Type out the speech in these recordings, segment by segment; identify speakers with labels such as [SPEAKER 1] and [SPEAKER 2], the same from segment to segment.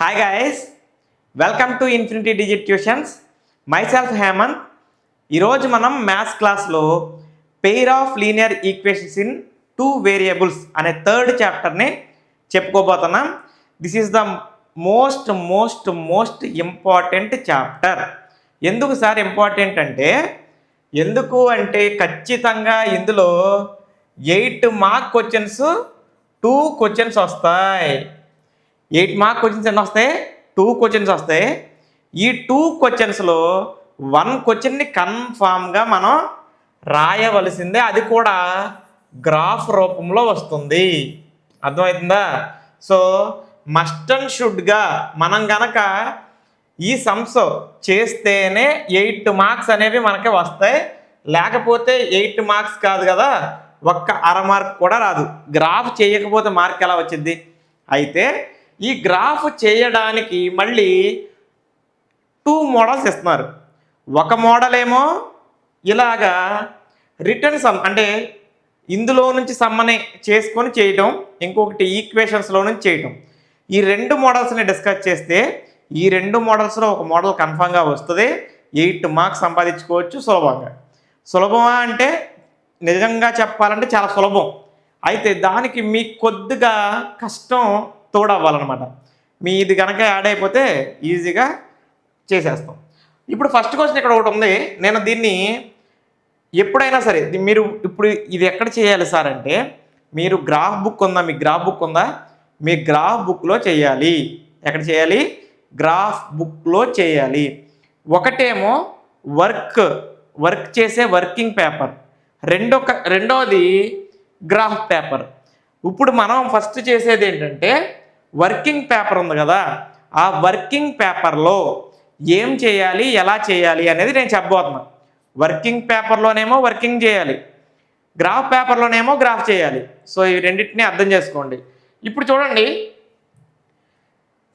[SPEAKER 1] Hi guys, welcome to Infinity Digit Tuitions. Myself Hemant. ఈరోజు మనం maths క్లాస్లో pair of linear equations in two variables అనే third చాప్టర్ని చెప్పుకోబోతున్నాం. This is the most important chapter. ఎందుకు sir important అంటే ఖచ్చితంగా ఇందులో 8 మార్క్ క్వశ్చన్స్ 2 క్వశ్చన్స్ వస్తాయి. 8 మార్క్ క్వశ్చన్స్ ఎన్ని వస్తాయి? 2 క్వశ్చన్స్ వస్తాయి. ఈ 2 క్వశ్చన్స్లో 1 క్వశ్చన్ని కన్ఫామ్గా మనం రాయవలసిందే, అది కూడా గ్రాఫ్ రూపంలో వస్తుంది. అర్థమవుతుందా? సో మస్ట్ అండ్ షుడ్గా మనం గనక ఈ సమ్స్ చేస్తేనే 8 మార్క్స్ అనేవి మనకి వస్తాయి. లేకపోతే 8 మార్క్స్ కాదు కదా, ఒక్క అర మార్క్ కూడా రాదు. గ్రాఫ్ చేయకపోతే మార్క్ ఎలా వచ్చింది? అయితే ఈ గ్రాఫ్ చేయడానికి మళ్ళీ 2 మోడల్స్ ఇస్తున్నారు. ఒక మోడల్ ఏమో ఇలాగా రిటర్న్ సమ్, అంటే ఇందులో నుంచి సమ్మని చేసుకొని చేయటం, ఇంకొకటి ఈక్వేషన్స్లో నుంచి చేయటం. ఈ 2 మోడల్స్ని డిస్కస్ చేస్తే ఈ 2 మోడల్స్లో ఒక మోడల్ కన్ఫామ్గా వస్తుంది. 8 మార్క్స్ సంపాదించుకోవచ్చు సులభంగా. సులభమా అంటే నిజంగా చెప్పాలంటే చాలా సులభం. అయితే దానికి మీకు కొద్దిగా కష్టం తోడవ్వాలన్నమాట. మీ ఇది కనుక యాడ్ అయిపోతే ఈజీగా చేసేస్తాం. ఇప్పుడు ఫస్ట్ క్వశ్చన్ ఇక్కడ ఒకటి ఉంది. నేను దీన్ని ఎప్పుడైనా సరే మీరు ఇప్పుడు ఇది ఎక్కడ చేయాలి సార్ అంటే, మీరు గ్రాఫ్ బుక్ ఉందా? మీ గ్రాఫ్ బుక్ ఉందా? మీ గ్రాఫ్ బుక్లో చేయాలి. ఎక్కడ చేయాలి? గ్రాఫ్ బుక్లో చేయాలి. ఒకటేమో వర్క్ చేసే వర్కింగ్ పేపర్, రెండోది గ్రాఫ్ పేపర్. ఇప్పుడు మనం ఫస్ట్ చేసేది ఏంటంటే, వర్కింగ్ పేపర్ ఉంది కదా, ఆ వర్కింగ్ పేపర్లో ఏం చేయాలి, ఎలా చేయాలి అనేది నేను చెప్పబోతున్నా. వర్కింగ్ పేపర్లోనేమో వర్కింగ్ చేయాలి, గ్రాఫ్ పేపర్లోనేమో గ్రాఫ్ చేయాలి. సో ఈ రెండింటిని అర్థం చేసుకోండి. ఇప్పుడు చూడండి,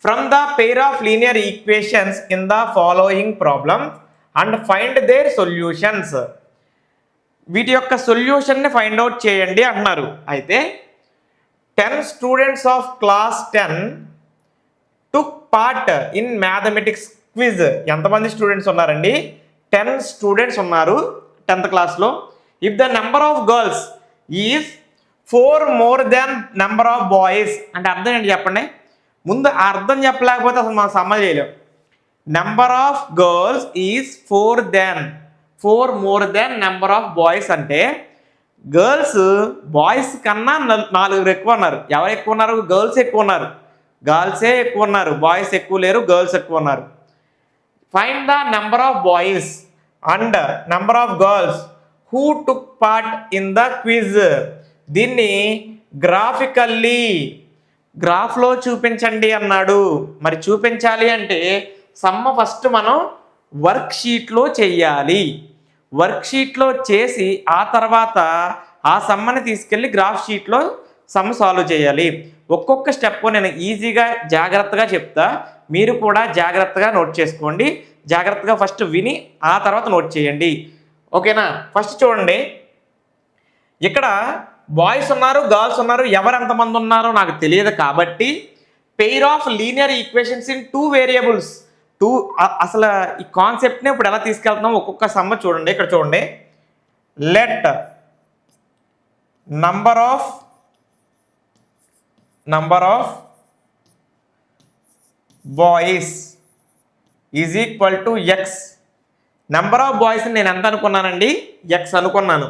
[SPEAKER 1] from the pair of linear equations in the following problem and find their solutions. వీటి యొక్క సొల్యూషన్ని ఫైండ్ అవుట్ చేయండి అంటున్నారు. అయితే 10 students of class 10 took part in mathematics quiz. ఎంతమంది స్టూడెంట్స్ ఉన్నారండి? 10 స్టూడెంట్స్ ఉన్నారు 10th క్లాస్లో. If the number of girls is 4 more than number of boys అంటే అర్థం ఏంటి చెప్పండి? ముందు అర్థం చెప్పలేకపోతే అసలు మనం సమ్మ చేయలేం. Number of girls is 4 more than number of boys అంటే గర్ల్స్ బాయ్స్ కన్నా 4 ఎక్కువ ఉన్నారు. ఎవరు ఎక్కువ ఉన్నారు? గర్ల్స్ ఎక్కువ ఉన్నారు. గర్ల్సే ఎక్కువ ఉన్నారు, బాయ్స్ ఎక్కువ లేరు, గర్ల్స్ ఎక్కువ ఉన్నారు. Find the number of boys and number of girls who took part in the quiz. దీన్ని గ్రాఫ్లో చూపించండి అన్నాడు. మరి చూపించాలి అంటే సమ్మ ఫస్ట్ మనం వర్క్ షీట్లో చెయ్యాలి. వర్క్ షీట్లో చేసి ఆ తర్వాత ఆ సమ్మని తీసుకెళ్ళి గ్రాఫ్ షీట్లో సమ్ సాల్వ్ చేయాలి. ఒక్కొక్క స్టెప్ నేను ఈజీగా జాగ్రత్తగా చెప్తా, మీరు కూడా జాగ్రత్తగా నోట్ చేసుకోండి. జాగ్రత్తగా ఫస్ట్ విని ఆ తర్వాత నోట్ చేయండి. ఓకేనా? ఫస్ట్ చూడండి, ఇక్కడ బాయ్స్ ఉన్నారు, గర్ల్స్ ఉన్నారు. ఎవరు ఎంతమంది ఉన్నారో నాకు తెలియదు కాబట్టి pair of linear equations in 2 variables. అసలు ఈ కాన్సెప్ట్ని ఇప్పుడు ఎలా తీసుకెళ్తున్నాం ఒక్కొక్క సమ్మ చూడండి. ఇక్కడ చూడండి, let number of boys is equal to x. Number of boys నేను ఎంత అనుకున్నానండి? ఎక్స్ అనుకున్నాను.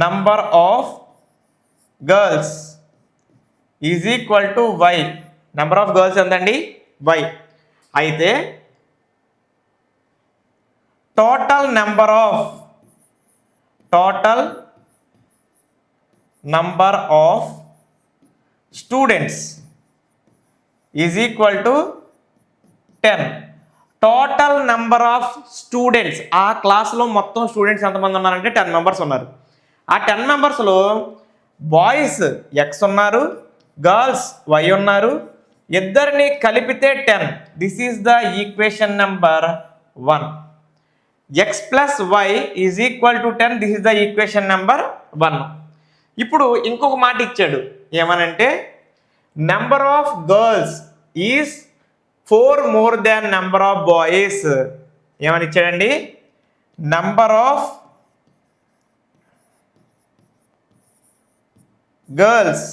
[SPEAKER 1] Number of girls is equal to y. Number of girls ఎంతండి? వై. అయితే total number of students is equal to 10. Total number of students, ఆ క్లాస్లో మొత్తం students ఎంతమంది ఉన్నారంటే 10 మెంబర్స్ ఉన్నారు. ఆ 10 మెంబర్స్లో బాయ్స్ ఎక్స్ ఉన్నారు, గర్ల్స్ వై ఉన్నారు. ఇద్దరిని కలిపితే 10. This is the equation number 1. X plus y is equal to 10. This is the equation number 1. ఇప్పుడు ఇంకొక మాట ఇచ్చాడు, ఏమనంటే number of girls is 4 more than number of boys. ఏమని ఇచ్చాడండి? Number of girls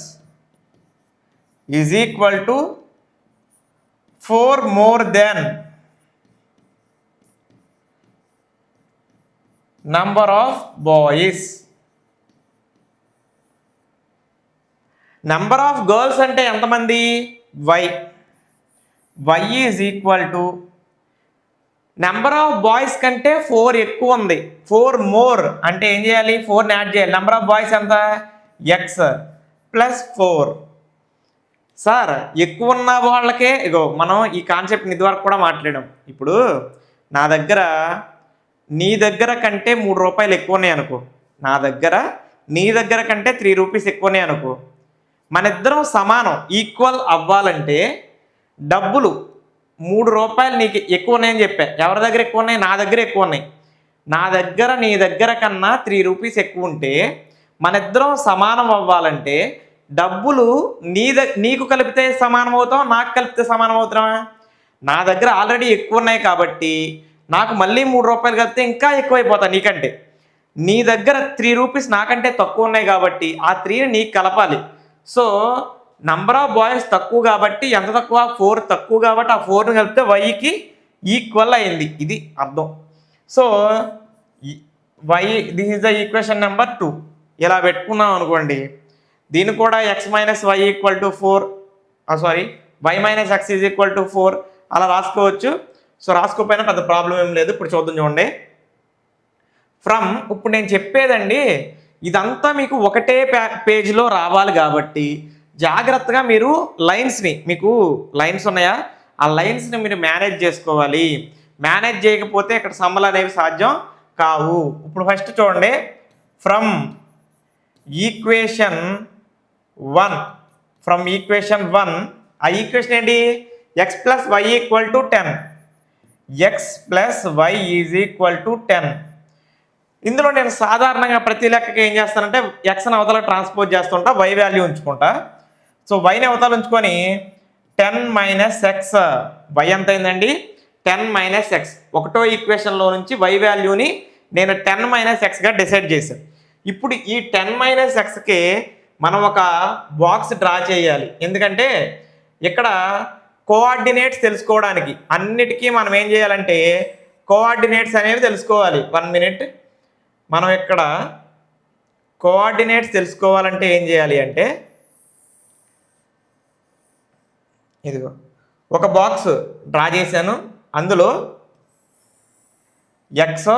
[SPEAKER 1] is equal to 4 more than number of boys. Number of girls అంటే ఎంతమంది? Y. Y is equal to number of boys కంటే 4 ఎక్కువ ఉంది. 4 more అంటే ఏం చేయాలి? 4ని యాడ్ చేయాలి. నెంబర్ ఆఫ్ బాయ్స్ ఎంత? X plus 4. సార్ ఎక్కువ ఉన్న వాళ్ళకే ఇగో మనం ఈ కాన్సెప్ట్ని ఇదివరకు కూడా మాట్లాడాం. ఇప్పుడు నా దగ్గర నీ దగ్గర కంటే 3 రూపాయలు ఎక్కువ ఉన్నాయి అనుకో, నా దగ్గర నీ దగ్గర కంటే 3 రూపీస్ ఎక్కువ ఉన్నాయి అనుకో, మన ఇద్దరం సమానం ఈక్వల్ అవ్వాలంటే డబ్బులు 3 రూపాయలు నీకు ఎక్కువ ఉన్నాయని చెప్పా. ఎవరి దగ్గర ఎక్కువ ఉన్నాయి? నా దగ్గర ఎక్కువ ఉన్నాయి. నా దగ్గర నీ దగ్గర కన్నా 3 రూపీస్ ఎక్కువ ఉంటే మన ఇద్దరం సమానం అవ్వాలంటే డబ్బులు నీకు కలిపితే సమానం అవుతాం, నాకు కలిపితే సమానం అవుతామా? నా దగ్గర ఆల్రెడీ ఎక్కువ ఉన్నాయి కాబట్టి నాకు మళ్ళీ 3 రూపాయలు కలిపితే ఇంకా ఎక్కువైపోతా నీకంటే. నీ దగ్గర 3 రూపీస్ నాకంటే తక్కువ ఉన్నాయి కాబట్టి ఆ 3ని నీకు కలపాలి. సో నంబర్ ఆఫ్ బాయ్స్ తక్కువ కాబట్టి ఎంత తక్కువ? 4 తక్కువ కాబట్టి ఆ 4ని కలిపితే వైకి ఈక్వల్ అయింది. ఇది అర్థం. So y this is the equation number 2. ఇలా పెట్టుకున్నాం అనుకోండి, దీన్ని కూడా x minus y equal to 4 y minus x is equal to 4 అలా రాసుకోవచ్చు. సో రాసుకోకపోయినా పెద్ద ప్రాబ్లం ఏం లేదు. ఇప్పుడు చూద్దాం చూడండి. ఇప్పుడు నేను చెప్పేదండి ఇదంతా మీకు ఒకటే పేజీలో రావాలి కాబట్టి జాగ్రత్తగా మీరు మీకు లైన్స్ ఉన్నాయా, ఆ లైన్స్ని మీరు మేనేజ్ చేసుకోవాలి. మేనేజ్ చేయకపోతే ఇక్కడ సమ్మలు అనేవి సాధ్యం కావు. ఇప్పుడు ఫస్ట్ చూడండి, ఫ్రమ్ ఈక్వేషన్ 1 ఆ ఈక్వేషన్ ఏంటి? x plus y equal to 10. X plus y is equal to 10. ఇందులో నేను సాధారణంగా ప్రతి లెక్కకి ఏం చేస్తానంటే ఎక్స్ని అవతల ట్రాన్స్పోజ్ చేస్తుంటా, వై వాల్యూ ఉంచుకుంటా. సో వైని అవతల ఉంచుకొని 10 మైనస్ ఎక్స్, వై ఎంత అయిందండి? 10 మైనస్ ఎక్స్. ఒకటో ఈక్వేషన్లో నుంచి వై వాల్యూని నేను 10 మైనస్ ఎక్స్గా డిసైడ్ చేశాను. ఇప్పుడు ఈ 10 మైనస్ ఎక్స్కి మనం ఒక బాక్స్ డ్రా చేయాలి. ఎందుకంటే ఇక్కడ కోఆర్డినేట్స్ తెలుసుకోవడానికి అన్నిటికీ మనం ఏం చేయాలంటే కోఆర్డినేట్స్ అనేవి తెలుసుకోవాలి. 1 మినిట్. మనం ఇక్కడ కోఆర్డినేట్స్ తెలుసుకోవాలంటే ఏం చేయాలి అంటే ఇదిగో ఒక బాక్స్ డ్రా చేశాను. అందులో ఎక్స్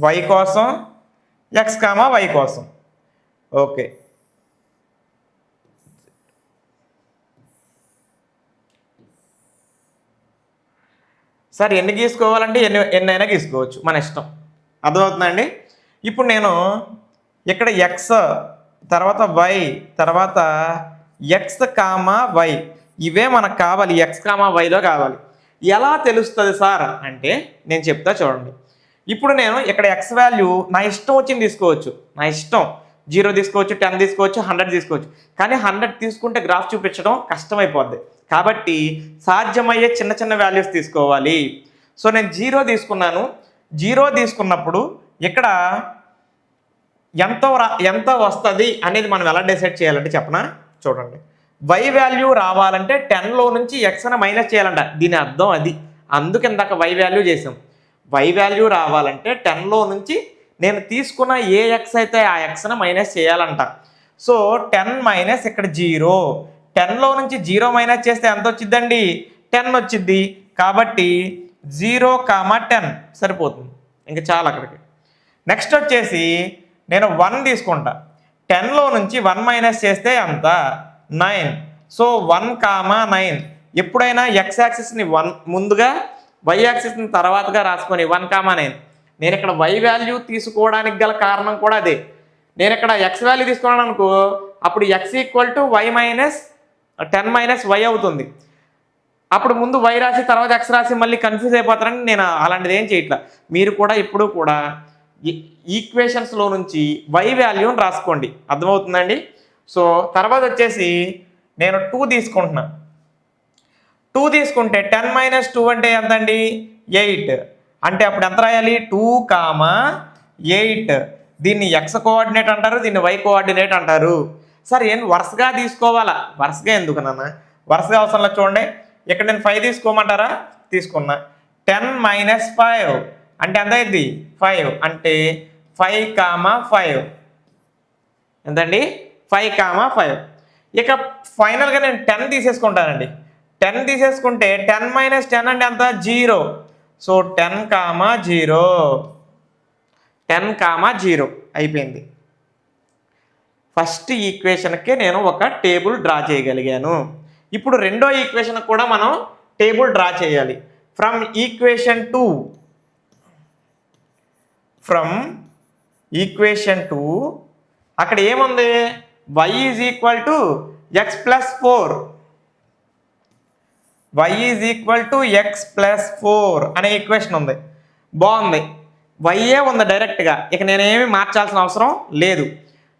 [SPEAKER 1] వై కోసం, ఎక్స్ కామా వై కోసం. ఓకే, సార్ ఎన్ని గీసుకోవాలంటే ఎన్నైనా గీసుకోవచ్చు, మన ఇష్టం. అర్థమవుతుందండి? ఇప్పుడు నేను ఇక్కడ ఎక్స్ తర్వాత వై తర్వాత ఎక్స్ కామా వై ఇవే మనకు కావాలి, ఎక్స్ కామా వైలో కావాలి. ఎలా తెలుస్తుంది సార్ అంటే నేను చెప్తా చూడండి. ఇప్పుడు నేను ఇక్కడ ఎక్స్ వాల్యూ నా ఇష్టం వచ్చింది తీసుకోవచ్చు, నా ఇష్టం 0 తీసుకోవచ్చు, 10 తీసుకోవచ్చు, 100 తీసుకోవచ్చు. కానీ 100 తీసుకుంటే గ్రాఫ్ చూపించడం కష్టమైపోద్ది కాబట్టి సాధ్యమయ్యే చిన్న చిన్న వాల్యూస్ తీసుకోవాలి. సో నేను 0 తీసుకున్నాను. 0 తీసుకున్నప్పుడు ఇక్కడ ఎంత వస్తుంది అనేది మనం ఎలా డిసైడ్ చేయాలంటే చెప్పనా? చూడండి, వై వాల్యూ రావాలంటే 10లో నుంచి ఎక్స్ని మైనస్ చేయాలంట. దీని అర్థం అది. అందుకు ఇందాక వై వాల్యూ చేసాం. వై వాల్యూ రావాలంటే 10లో నుంచి నేను తీసుకున్న ఏ ఎక్స్ అయితే ఆ ఎక్స్ని మైనస్ చేయాలంట. సో 10 మైనస్ ఇక్కడ 0. 10లో నుంచి 0 మైనస్ చేస్తే ఎంత వచ్చిందండి? 10 వచ్చింది. కాబట్టి 0,10 సరిపోతుంది, ఇంకా చాలా అక్కడికి. నెక్స్ట్ వచ్చేసి నేను 1 తీసుకుంటా. 10లో నుంచి 1 మైనస్ చేస్తే ఎంత? 9. సో 1,9. ఎప్పుడైనా ఎక్స్ యాక్సిస్ని 1 ముందుగా వై యాక్సిస్ని తర్వాతగా రాసుకొని 1,9. నేను ఇక్కడ వై వాల్యూ తీసుకోవడానికి గల కారణం కూడా అదే. నేను ఇక్కడ ఎక్స్ వాల్యూ తీసుకున్నాను అనుకో, అప్పుడు x equal to y minus 10 minus y అవుతుంది. అప్పుడు ముందు వై రాసి తర్వాత ఎక్స్ రాసి మళ్ళీ కన్ఫ్యూజ్ అయిపోతారని నేను అలాంటిది ఏం చేయట్లా. మీరు కూడా ఇప్పుడు కూడా ఈక్వేషన్స్లో నుంచి వై వాల్యూని రాసుకోండి. అర్థమవుతుందండి? సో తర్వాత వచ్చేసి నేను 2 తీసుకుంటున్నా. 2 తీసుకుంటే 10 - 2 అంటే ఎంత అండి? 8. అంటే అప్పుడు ఎంత రాయాలి? 2, 8. దీన్ని ఎక్స్ కోఆర్డినేట్ అంటారు, దీన్ని వై కోఆర్డినేట్ అంటారు. సరే ఏంటి వరుసగా తీసుకోవాలా? వరుసగా ఎందుకు నాన్న? వరుసగా అవసరంలో చూడండి. ఇక్కడ నేను 5 తీసుకోమంటారా? తీసుకున్నా. 10 - 5 అంటే ఎంత అయింది? 5. అంటే 5, 5 ఎంతండి? 5, 5. ఇక ఫైనల్గా నేను 10 తీసేసుకుంటానండి. 10 తీసేసుకుంటే 10 - 10 అంటే ఎంత? 0. సో 10, 0. 10, 0 అయిపోయింది. ఫస్ట్ ఈక్వేషన్కే నేను ఒక టేబుల్ డ్రా చేయగలిగాను. ఇప్పుడు రెండో ఈక్వేషన్ కూడా మనం టేబుల్ డ్రా చేయాలి. ఫ్రమ్ ఈక్వేషన్ 2 అక్కడ ఏముంది? y is equal to x plus 4. y is equal to x plus 4 అనే ఈక్వేషన్ ఉంది. బాగుంది. వైఏ ఉంది డైరెక్ట్గా. ఇక నేనేమి మార్చాల్సిన అవసరం లేదు.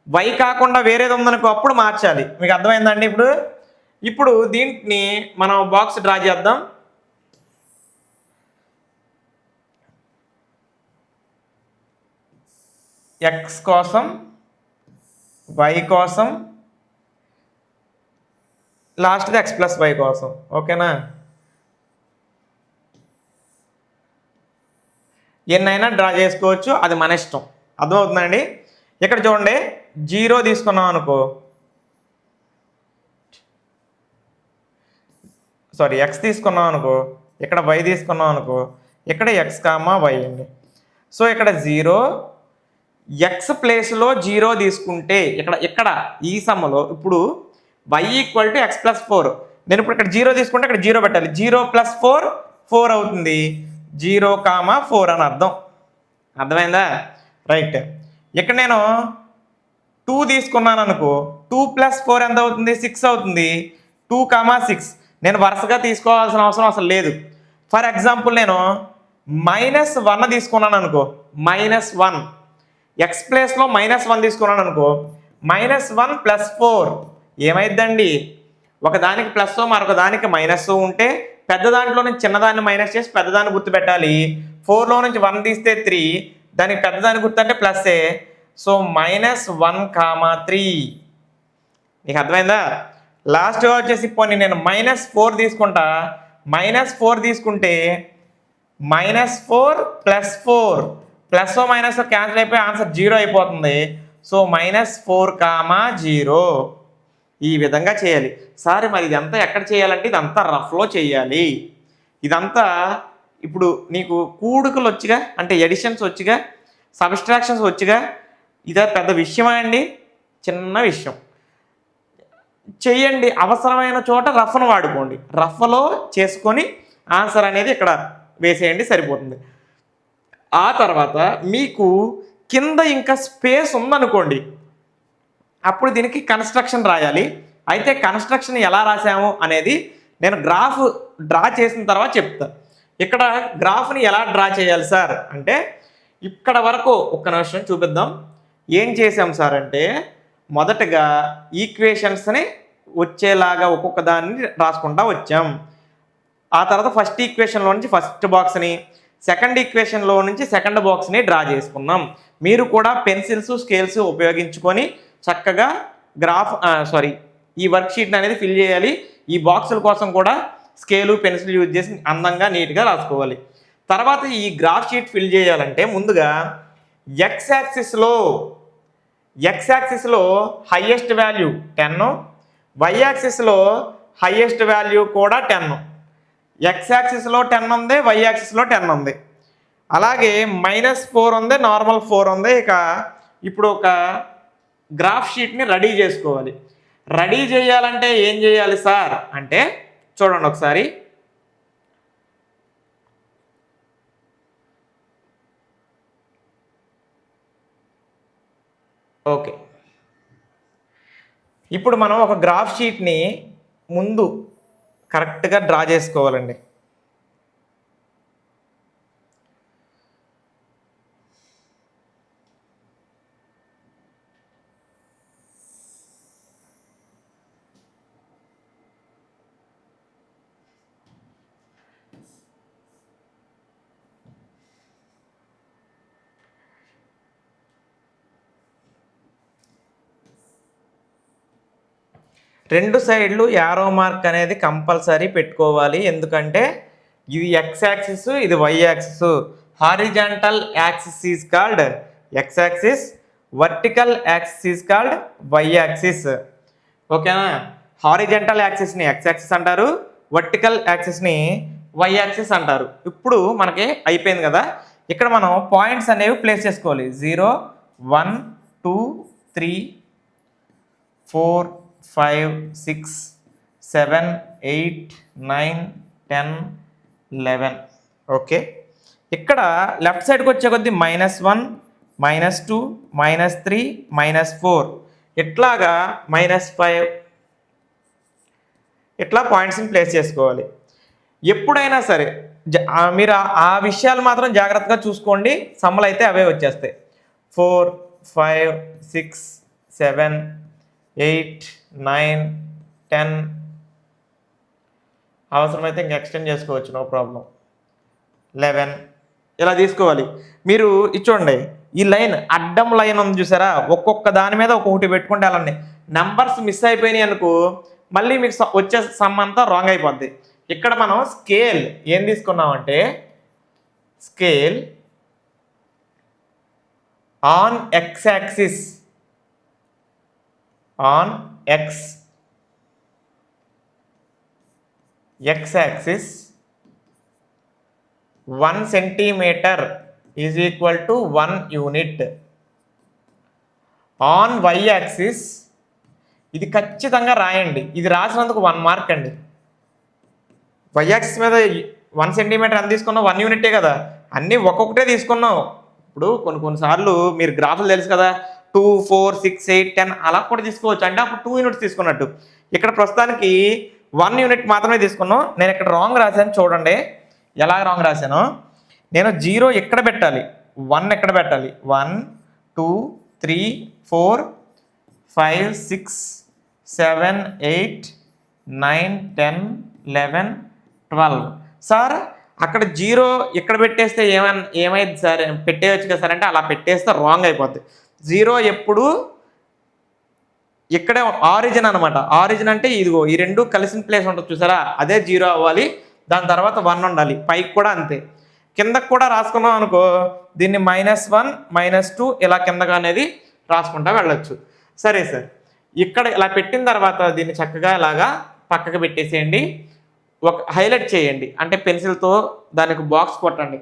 [SPEAKER 1] వై కాకుండా వేరేది ఉందనుకో అప్పుడు మార్చాలి. మీకు అర్థమైందండి? ఇప్పుడు దీంట్ని మనం బాక్స్ డ్రా చేద్దాం. ఎక్స్ కోసం, వై కోసం, లాస్ట్ది ఎక్స్ ప్లస్ వై కోసం. ఓకేనా? ఎన్నైనా డ్రా చేసుకోవచ్చు, అది మన ఇష్టం. అర్థమవుతుందండి? ఇక్కడ చూడండి, 0 తీసుకున్నాం అనుకో, సారీ ఎక్స్ తీసుకున్నాం అనుకో, ఇక్కడ వై తీసుకున్నాం అనుకో, ఇక్కడ ఎక్స్ కామా వై అండి. సో ఇక్కడ 0, ఎక్స్ ప్లేస్లో 0 తీసుకుంటే ఇక్కడ ఈ సమ్మలో ఇప్పుడు y equal to x plus 4. నేను ఇప్పుడు ఇక్కడ 0 తీసుకుంటే ఇక్కడ 0 పెట్టాలి. 0 + 4 4 అవుతుంది. 0, 4 అని అర్థం. అర్థమైందా? రైట్. ఇక్కడ నేను 2 తీసుకున్నాను అనుకో, 2 + 4 ఎంత అవుతుంది? 6 అవుతుంది. 2, 6. నేను వరుసగా తీసుకోవాల్సిన అవసరం అసలు లేదు. ఫర్ ఎగ్జాంపుల్ నేను -1 తీసుకున్నాను అనుకో, -1 ఎక్స్ ప్లేస్లో -1 తీసుకున్నాను అనుకో, -1 + 4 ఏమైద్దండి? ఒకదానికి ప్లస్ మరొక దానికి మైనస్ ఉంటే పెద్ద దాంట్లో నుంచి చిన్నదాన్ని మైనస్ చేసి పెద్దదాన్ని గుర్తుపెట్టాలి. 4లో నుంచి 1 తీస్తే 3, దానికి పెద్దదాన్ని గుర్తు అంటే ప్లస్సే. సో -1, 3. నీకు అర్థమైందా? లాస్ట్గా వచ్చేసి పోనీ నేను -4 తీసుకుంటా. -4 తీసుకుంటే -4 + 4 ప్లస్ మైనస్ క్యాన్సిల్ అయిపోయి ఆన్సర్ 0 అయిపోతుంది. సో -4, 0 ఈ విధంగా చేయాలి. సార్ మరి ఇదంతా ఎక్కడ చేయాలంటే ఇదంతా రఫ్లో చేయాలి. ఇదంతా ఇప్పుడు నీకు కూడుకలు వచ్చిగా, అంటే ఎడిషన్స్ వచ్చిగా, సబ్స్ట్రాక్షన్స్ వచ్చిగా, ఇదే పెద్ద విషయమా అండి? చిన్న విషయం. చెయ్యండి, అవసరమైన చోట రఫ్ను వాడుకోండి. రఫ్లో చేసుకొని ఆన్సర్ అనేది ఇక్కడ వేసేయండి, సరిపోతుంది. ఆ తర్వాత మీకు కింద ఇంకా స్పేస్ ఉందనుకోండి, అప్పుడు దీనికి కన్స్ట్రక్షన్ రాయాలి. అయితే కన్స్ట్రక్షన్ ఎలా రాసాము అనేది నేను గ్రాఫ్ డ్రా చేసిన తర్వాత చెప్తాను. ఇక్కడ గ్రాఫ్ని ఎలా డ్రా చేయాలి సార్ అంటే, ఇక్కడ వరకు ఒక్క నిమిషం చూపిద్దాం. ఏం చేసాం సార్ అంటే, మొదటగా ఈక్వేషన్స్ని వచ్చేలాగా ఒక్కొక్క దాన్ని రాసుకుంటా వచ్చాం. ఆ తర్వాత ఫస్ట్ ఈక్వేషన్లో నుంచి ఫస్ట్ బాక్స్ని, సెకండ్ ఈక్వేషన్లో నుంచి సెకండ్ బాక్స్ని డ్రా చేసుకున్నాం. మీరు కూడా పెన్సిల్స్, స్కేల్స్ ఉపయోగించుకొని చక్కగా ఈ వర్క్షీట్ని అనేది ఫిల్ చేయాలి. ఈ బాక్సుల కోసం కూడా స్కేలు, పెన్సిల్ యూజ్ చేసి అందంగా నీట్గా రాసుకోవాలి. తర్వాత ఈ గ్రాఫ్ షీట్ ఫిల్ చేయాలంటే ముందుగా ఎక్స్ యాక్సిస్లో హైయెస్ట్ వాల్యూ 10, వై యాక్సిస్లో హైయెస్ట్ వాల్యూ కూడా 10. ఎక్స్ యాక్సిస్లో 10 ఉంది, వై యాక్సిస్లో 10 ఉంది. అలాగే -4 ఉంది, నార్మల్ 4 ఉంది. ఇక ఇప్పుడు ఒక గ్రాఫ్ షీట్ని రెడీ చేసుకోవాలి. రెడీ చేయాలంటే ఏం చేయాలి సార్ అంటే, చూడండి ఒకసారి. ఓకే, ఇప్పుడు మనం ఒక గ్రాఫ్ షీట్ని ముందు కరెక్ట్గా డ్రా చేసుకోవాలండి. రెండు సైడ్లు యారో మార్క్ అనేది కంపల్సరీ పెట్టుకోవాలి. ఎందుకంటే ఇది ఎక్స్ యాక్సిస్, ఇది y axis. Horizontal axis is called x axis, vertical axis is called y axis. ఓకేనా? హారిజాంటల్ యాక్సిస్ని ఎక్స్ యాక్సిస్ అంటారు, వర్టికల్ యాక్సిస్ని వై యాక్సిస్ అంటారు. ఇప్పుడు మనకి అయిపోయింది కదా. ఇక్కడ మనం పాయింట్స్ అనేవి ప్లేస్ చేసుకోవాలి. 0 1 2 3 4 5 6 7 8 9 10 11. ఓకే, ఇక్కడ లెఫ్ట్ సైడ్కి వచ్చే కొద్దీ -1 -2 -3 -4 ఇట్లాగా -5 ఇట్లా పాయింట్స్ని ప్లేస్ చేసుకోవాలి. ఎప్పుడైనా సరే మీరు ఆ విషయాలు మాత్రం జాగ్రత్తగా చూసుకోండి. సమ్మలు అయితే అవే వచ్చేస్తాయి. 4 5 6 7 8 9 10 అవసరమైతే ఇంకా ఎక్స్టెండ్ చేసుకోవచ్చు, నో ప్రాబ్లం. 11 ఇలా తీసుకోవాలి. మీరు ఇచ్చోండి, ఈ లైన్ అడ్డం లైన్ ఉంది చూసారా, ఒక్కొక్క దాని మీద ఒక్కొక్కటి పెట్టుకుంటే అలానే నెంబర్స్ మిస్ అయిపోయినాయి అనుకో మళ్ళీ మీకు వచ్చే సమ్ అంతా రాంగ్ అయిపోద్ది. ఇక్కడ మనం స్కేల్ ఏం తీసుకున్నామంటే scale on X axis, on X axis 1 centimetre is equal to 1 unit. On why axis ఇది ఖచ్చితంగా రాయండి. ఇది రాసినందుకు 1 మార్క్ అండి. వై యాక్సిస్ మీద 1 సెంటీమీటర్ ఎంత తీసుకున్నావు? 1 యూనిటే కదా. అన్నీ ఒక్కొక్కటే తీసుకున్నావు. ఇప్పుడు కొన్నిసార్లు మీరు గ్రాఫ్లు తెలుసు కదా, 2 4 6 8 10 అలా కూడా తీసుకోవచ్చు. అంటే అప్పుడు 2 యూనిట్స్ తీసుకున్నట్టు. ఇక్కడ ప్రస్తుతానికి 1 యూనిట్ మాత్రమే తీసుకున్నాం. నేను ఇక్కడ రాంగ్ రాశాను చూడండి. ఎలా రాంగ్ రాశాను? నేను 0 ఎక్కడ పెట్టాలి, 1 ఎక్కడ పెట్టాలి? 1 2 3 4 5 6 7 8 9 10 11 12. సార్ అక్కడ 0 ఎక్కడ పెట్టేస్తే ఏమైంది సార్? పెట్టేయచ్చు కదా సార్ అంటే అలా పెట్టేస్తే రాంగ్ అయిపోద్ది. 0 ఎప్పుడు ఇక్కడే ఆరిజిన్ అనమాట. ఆరిజిన్ అంటే ఇదిగో ఈ రెండు కలిసిన ప్లేస్ ఉంటుంది చూసారా, అదే 0 అవ్వాలి. దాని తర్వాత 1 ఉండాలి. పైకి కూడా అంతే. కిందకు కూడా రాసుకున్నాం అనుకో, దీన్ని -1 -2 ఇలా కిందగా అనేది రాసుకుంటా వెళ్ళొచ్చు. సరే సార్, ఇక్కడ ఇలా పెట్టిన తర్వాత దీన్ని చక్కగా ఇలాగా పక్కకు పెట్టేసేయండి. ఒక హైలైట్ చేయండి, అంటే పెన్సిల్తో దానికి బాక్స్ కొట్టండి.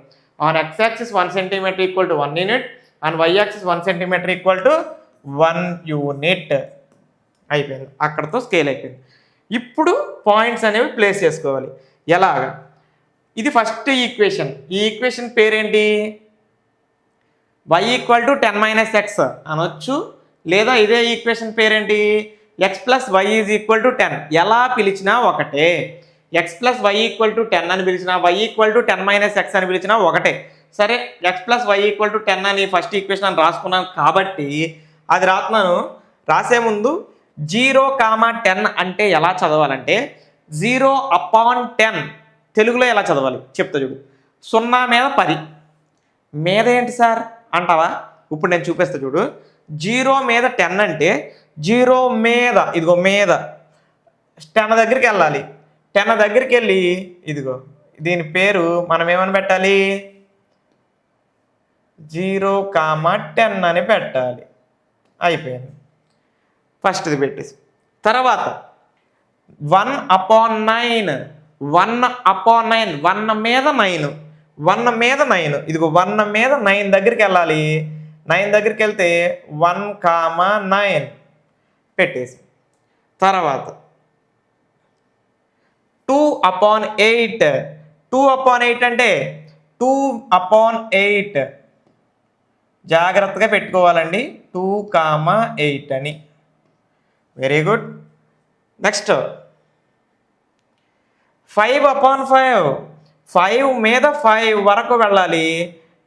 [SPEAKER 1] On X axis 1 centimetre equal to 1 unit, on why axis 1 centimetre equal to 1 unit. అయిపోయింది, అక్కడతో స్కేల్ అయిపోయింది. ఇప్పుడు పాయింట్స్ అనేవి ప్లేస్ చేసుకోవాలి. ఎలాగా? ఇది ఫస్ట్ ఈక్వేషన్. ఈ ఈక్వేషన్ పేరేంటి? y ఈక్వల్ టు 10 - x అనొచ్చు, లేదా ఇదే ఈక్వేషన్ పేరేంటి? x plus y is equal to 10. ఎలా పిలిచినా ఒకటే. x plus y equal to 10 అని పిలిచినా, y ఈక్వల్ టు 10 - x అని పిలిచినా ఒకటే. సరే, x plus y equal to 10 అని ఫస్ట్ ఈక్వేషన్ అని రాసుకున్నాను కాబట్టి అది రాస్తున్నాను. రాసే ముందు 0,10 అంటే ఎలా చదవాలంటే 0/10 తెలుగులో ఎలా చదవాలి చెప్తా చూడు. 0 మీద 10 మీద ఏంటి సార్ అంటావా? ఇప్పుడు నేను చూపిస్తా చూడు. 0 మీద 10 అంటే 0 మీద ఇదిగో మీద 10 దగ్గరికి వెళ్ళాలి. 10 దగ్గరికి వెళ్ళి ఇదిగో దీని పేరు మనం ఏమని పెట్టాలి? 0,10 అని పెట్టాలి. అయిపోయింది. ఫస్ట్ది పెట్టేసి తర్వాత 1/9 1/9 1 మీద 9 1 మీద 9 ఇదిగో 1 మీద 9 దగ్గరికి వెళ్ళాలి. 9 దగ్గరికి వెళ్తే 1,9 పెట్టేసి తర్వాత 2/8 2/8 అంటే 2/8 జాగ్రత్తగా పెట్టుకోవాలండి. 2,8 అని. Very good. నెక్స్ట్ 5/5 5 మీద 5 వరకు వెళ్ళాలి.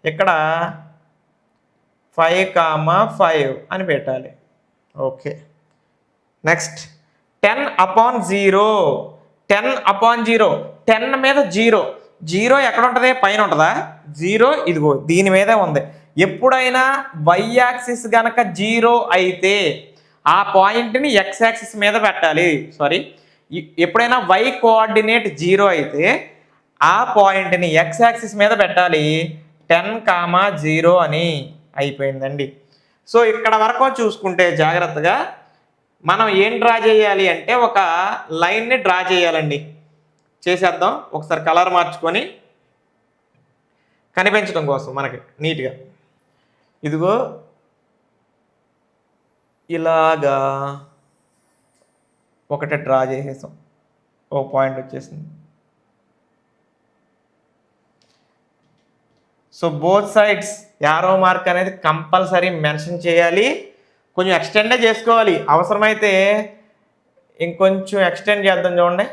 [SPEAKER 1] ఇక్కడ 5,5 అని పెట్టాలి. ఓకే. నెక్స్ట్ 10/0 10/0 10 మీద 0 ఎక్కడ ఉంటుంది? పైన ఉంటుందా? 0 ఇదిగో దీని మీదే ఉంది. ఎప్పుడైనా వై యాక్సిస్ గనక 0 అయితే ఆ పాయింట్ని ఎక్స్ యాక్సిస్ మీద పెట్టాలి. సారీ, ఎప్పుడైనా వై కోఆర్డినేట్ 0 అయితే ఆ పాయింట్ని ఎక్స్ యాక్సిస్ మీద పెట్టాలి. 10,0 అని అయిపోయిందండి. సో ఇక్కడ వరకు చూసుకుంటే జాగ్రత్తగా మనం ఏం డ్రా చేయాలి అంటే ఒక లైన్ని డ్రా చేయాలండి. చేసేద్దాం ఒకసారి కలర్ మార్చుకొని కనిపించడం కోసం మనకి నీట్గా. ఇదిగో ఇలాగా ఒకటి డ్రా చేసేసాం. ఒక పాయింట్ వచ్చేసింది. So both sides arrow mark అనేది కంపల్సరీ మెన్షన్ చేయాలి. కొంచెం ఎక్స్టెండే చేసుకోవాలి. అవసరమైతే ఇంకొంచెం ఎక్స్టెండ్ చేద్దాం. చూడండి,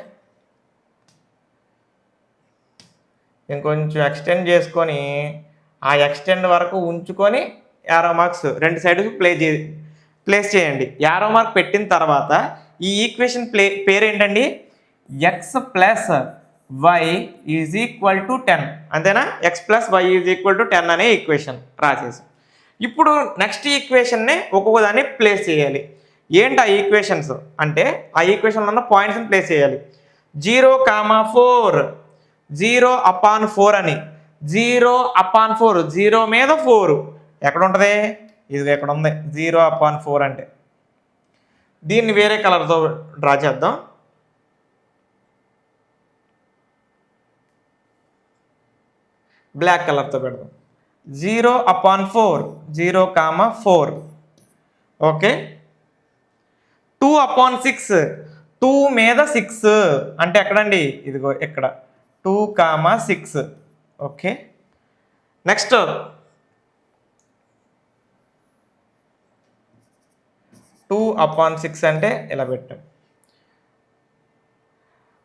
[SPEAKER 1] ఇంకొంచెం ఎక్స్టెండ్ చేసుకొని ఆ ఎక్స్టెండ్ వరకు ఉంచుకొని యారో మార్క్స్ రెండు సైడ్స్ ప్లేస్ చేయండి. యారో మార్క్ పెట్టిన తర్వాత ఈ ఈక్వేషన్ పేరేంటండి? X plus y is equal to 10. అంతేనా? X plus y is equal to 10 అనే ఈక్వేషన్ రాసేసి ఇప్పుడు నెక్స్ట్ ఈక్వేషన్ని ఒక్కొక్క దాన్ని ప్లేస్ చేయాలి. ఏంటి ఆ ఈక్వేషన్స్ అంటే ఆ ఈక్వేషన్లో ఉన్న పాయింట్స్ని ప్లేస్ చేయాలి. 0,4 0/4 అని. 0/4 0 మీద 4 ఎక్కడ ఉంటుంది? ఇది ఎక్కడ ఉంది? 0/4 అంటే దీన్ని వేరే కలర్తో డ్రా చేద్దాం. బ్లాక్ కలర్తో పెడదాం. 0/4 0,4. ఓకే. 2/6 2 మీద 6 అంటే ఎక్కడండి? ఇదిగో ఇక్కడ 2,6. ఓకే. నెక్స్ట్ 2/6 అంటే ఇలా పెట్టాం.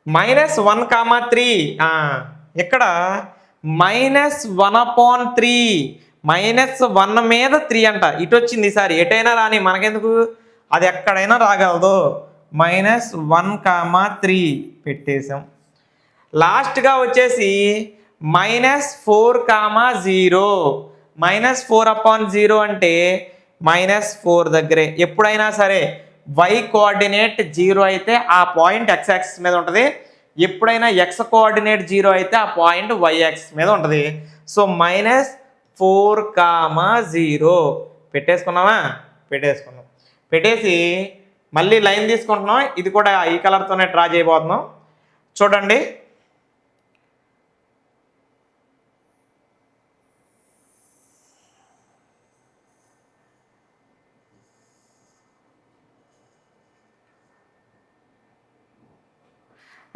[SPEAKER 1] -1,3 ఇక్కడ -1/3 -1 మీద 3 అంట. ఇటు వచ్చింది ఈసారి. ఎటైనా రాని మనకెందుకు, అది ఎక్కడైనా రాగలదు. -1,3 పెట్టేసాం. లాస్ట్గా వచ్చేసి -4,0 -4/0 అంటే -4 దగ్గరే. ఎప్పుడైనా సరే వై కోఆర్డినేట్ 0 అయితే ఆ పాయింట్ ఎక్స్ యాక్సిస్ మీద ఉంటుంది. ఎప్పుడైనా ఎక్స్ కోఆర్డినేట్ 0 అయితే ఆ పాయింట్ వై యాక్సిస్ మీద ఉంటుంది. సో -4,0 పెట్టేసుకున్నామా? పెట్టేసుకున్నాం. పెట్టేసి మళ్ళీ లైన్ తీసుకుంటున్నాం. ఇది కూడా ఈ కలర్తోనే డ్రా చేయబోతున్నాం. చూడండి,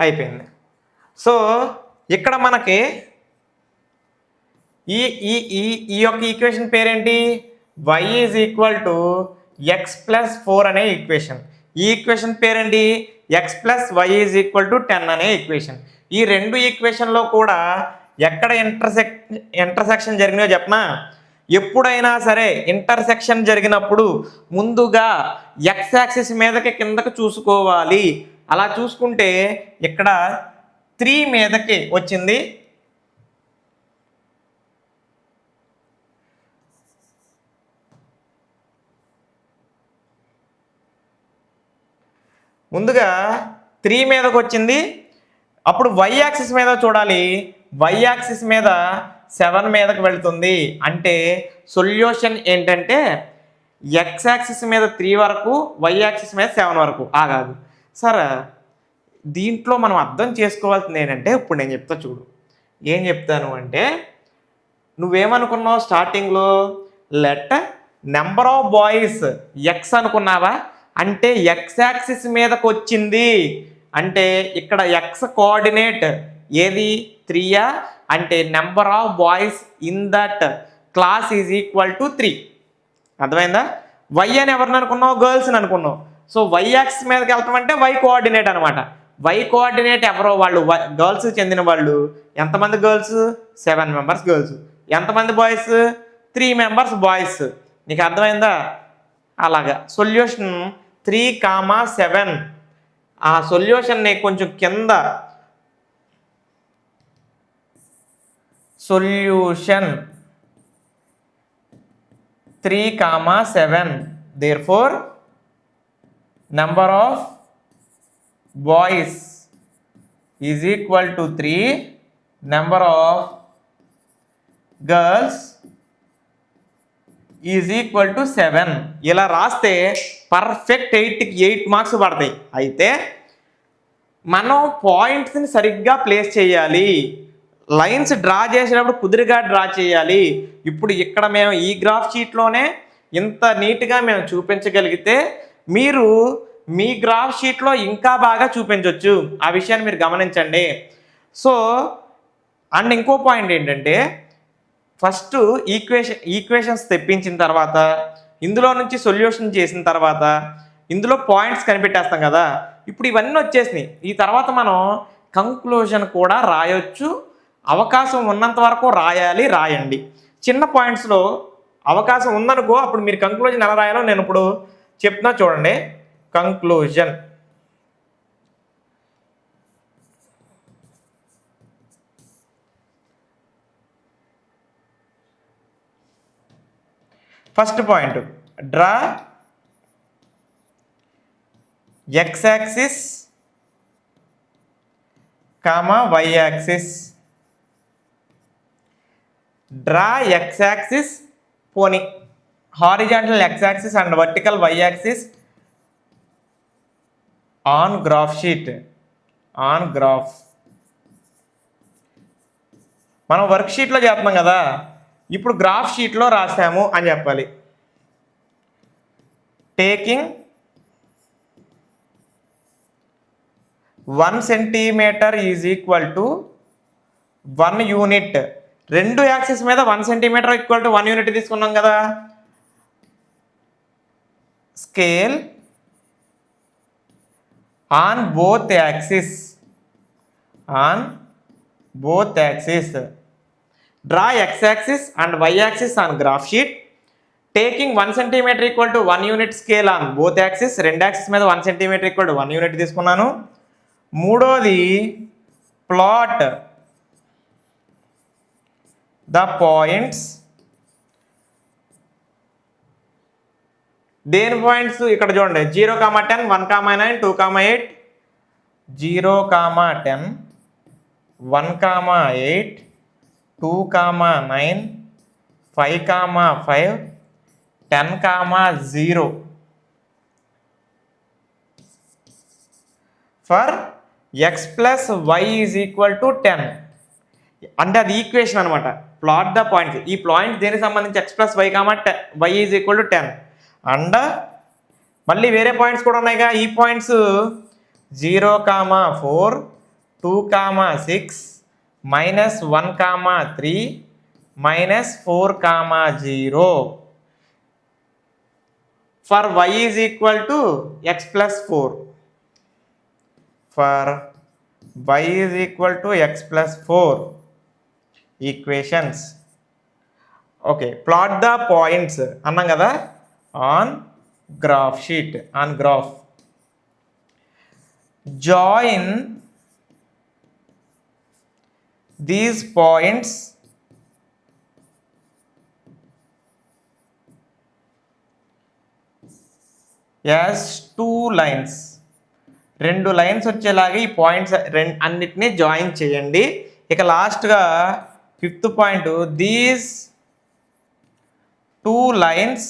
[SPEAKER 1] అయిపోయింది. సో ఇక్కడ మనకి ఈ ఈ ఈ ఈ యొక్క ఈక్వేషన్ పేరేంటి? y is equal to x plus 4 అనే ఈక్వేషన్. ఈ ఈక్వేషన్ పేరేంటి? X plus y is equal to 10 అనే ఈక్వేషన్. ఈ రెండు ఈక్వేషన్లో కూడా ఎక్కడ ఇంటర్సెక్షన్ జరిగినాయో చెప్పనా? ఎప్పుడైనా సరే ఇంటర్సెక్షన్ జరిగినప్పుడు ముందుగా ఎక్స్ యాక్సిస్ మీదకి కిందకి చూసుకోవాలి. అలా చూసుకుంటే ఇక్కడ 3 మీదకి వచ్చింది. ముందుగా 3 మీదకి వచ్చింది. అప్పుడు వై యాక్సిస్ మీద చూడాలి. వై యాక్సిస్ మీద 7 మీదకి వెళ్తుంది. అంటే సొల్యూషన్ ఏంటంటే ఎక్స్ యాక్సిస్ మీద 3 వరకు, వై యాక్సిస్ మీద 7 వరకు. ఆగాదు సార్, దీంట్లో మనం అర్థం చేసుకోవాల్సింది ఏంటంటే ఇప్పుడు నేను చెప్తా చూడు. ఏం చెప్తాను అంటే, నువ్వేమనుకున్నావు స్టార్టింగ్లో? Let number of boys X అనుకున్నావా? అంటే ఎక్స్ యాక్సిస్ మీదకి వచ్చింది అంటే ఇక్కడ ఎక్స్ కోఆర్డినేట్ ఏది? 3 అంటే number of boys in that class is equal to 3. అర్థమైందా? వై అని ఎవరిని అనుకున్నావు? గర్ల్స్ని అనుకున్నావు. సో వై యాక్సిస్ మీదకి వెళ్తామంటే వై కోఆర్డినేట్ అనమాట. వై కోఆర్డినేట్ ఎవరో వాళ్ళు గర్ల్స్ చెందిన వాళ్ళు. ఎంతమంది గర్ల్స్? 7 members girls. ఎంతమంది బాయ్స్? 3 members boys. నీకు అర్థమైందా? అలాగా సొల్యూషన్ 3,7. ఆ సొల్యూషన్ని కొంచెం కింద solution 3,7. therefore number of boys is equal to 3, number of girls is equal to 7. ఇలా రాస్తే పర్ఫెక్ట్ 8కి 8 మార్క్స్ పడతాయి. అయితే మనం పాయింట్స్ని సరిగ్గా ప్లేస్ చేయాలి, లైన్స్ డ్రా చేసేటప్పుడు కుదురుగా డ్రా చేయాలి. ఇప్పుడు ఇక్కడ మేము ఈ గ్రాఫ్ షీట్లోనే ఇంత నీట్గా మేము చూపించగలిగితే మీరు మీ గ్రాఫ్ షీట్లో ఇంకా బాగా చూపించవచ్చు. ఆ విషయాన్ని మీరు గమనించండి. సో అండ్ ఇంకో పాయింట్ ఏంటంటే, ఫస్ట్ ఈక్వేషన్స్ తెప్పించిన తర్వాత ఇందులో నుంచి సొల్యూషన్ చేసిన తర్వాత ఇందులో పాయింట్స్ కనిపెట్టేస్తాం కదా. ఇప్పుడు ఇవన్నీ వచ్చేసినాయి. ఈ తర్వాత మనం కంక్లూజన్ కూడా రాయొచ్చు. అవకాశం ఉన్నంత వరకు రాయండి. చిన్న పాయింట్స్లో అవకాశం ఉందనుకో, అప్పుడు మీరు కంక్లూజన్ ఎలా రాయాలో నేను ఇప్పుడు చెప్తున్నా చూడండి. Conclusion first point, draw x axis comma y axis. Draw x axis పోనీ horizontal x axis and vertical y axis on graph sheet. on graph మనం వర్క్ షీట్లో చేస్తున్నాం కదా, ఇప్పుడు గ్రాఫ్ షీట్లో రాసాము అని చెప్పాలి. Taking 1 centimetre is equal to 1 unit. రెండు యాక్సిస్ మీద 1 సెంటీమీటర్ ఈక్వల్ టు 1 యూనిట్ తీసుకున్నాం కదా. Scale on both axis. Draw x axis and y axis on graph sheet. Taking 1 centimeter equal to 1 unit scale on both axis. రెండు axis మీద 1 centimeter equal to 1 unit తీసుకున్నాను. మూడోది plot the points. దేని points ఇక్కడ చూడండి, 0,10, 1,9, 2,8, 0,10, 1,8, 2,9, 5,5, 10,0 for x plus y is equal to 10. అంటే అది equation అనమాట. Plot the points. ఈ పాయింట్ దేనికి సంబంధించి x plus y is equal to 10. And మళ్ళీ వేరే పాయింట్స్ కూడా ఉన్నాయిగా. ఈ points 0,4, 2,6, -1,3, -4,0 for y is equal to x plus 4. for y is equal to x plus 4 equations. Okay, plot the points అన్నాం కదా on graph sheet. on graph join these points as two lines. రెండు lines వచ్చేలాగా ఈ points అన్నిటినీ join చేయండి. ఇక లాస్ట్గా 5th point, these 2 lines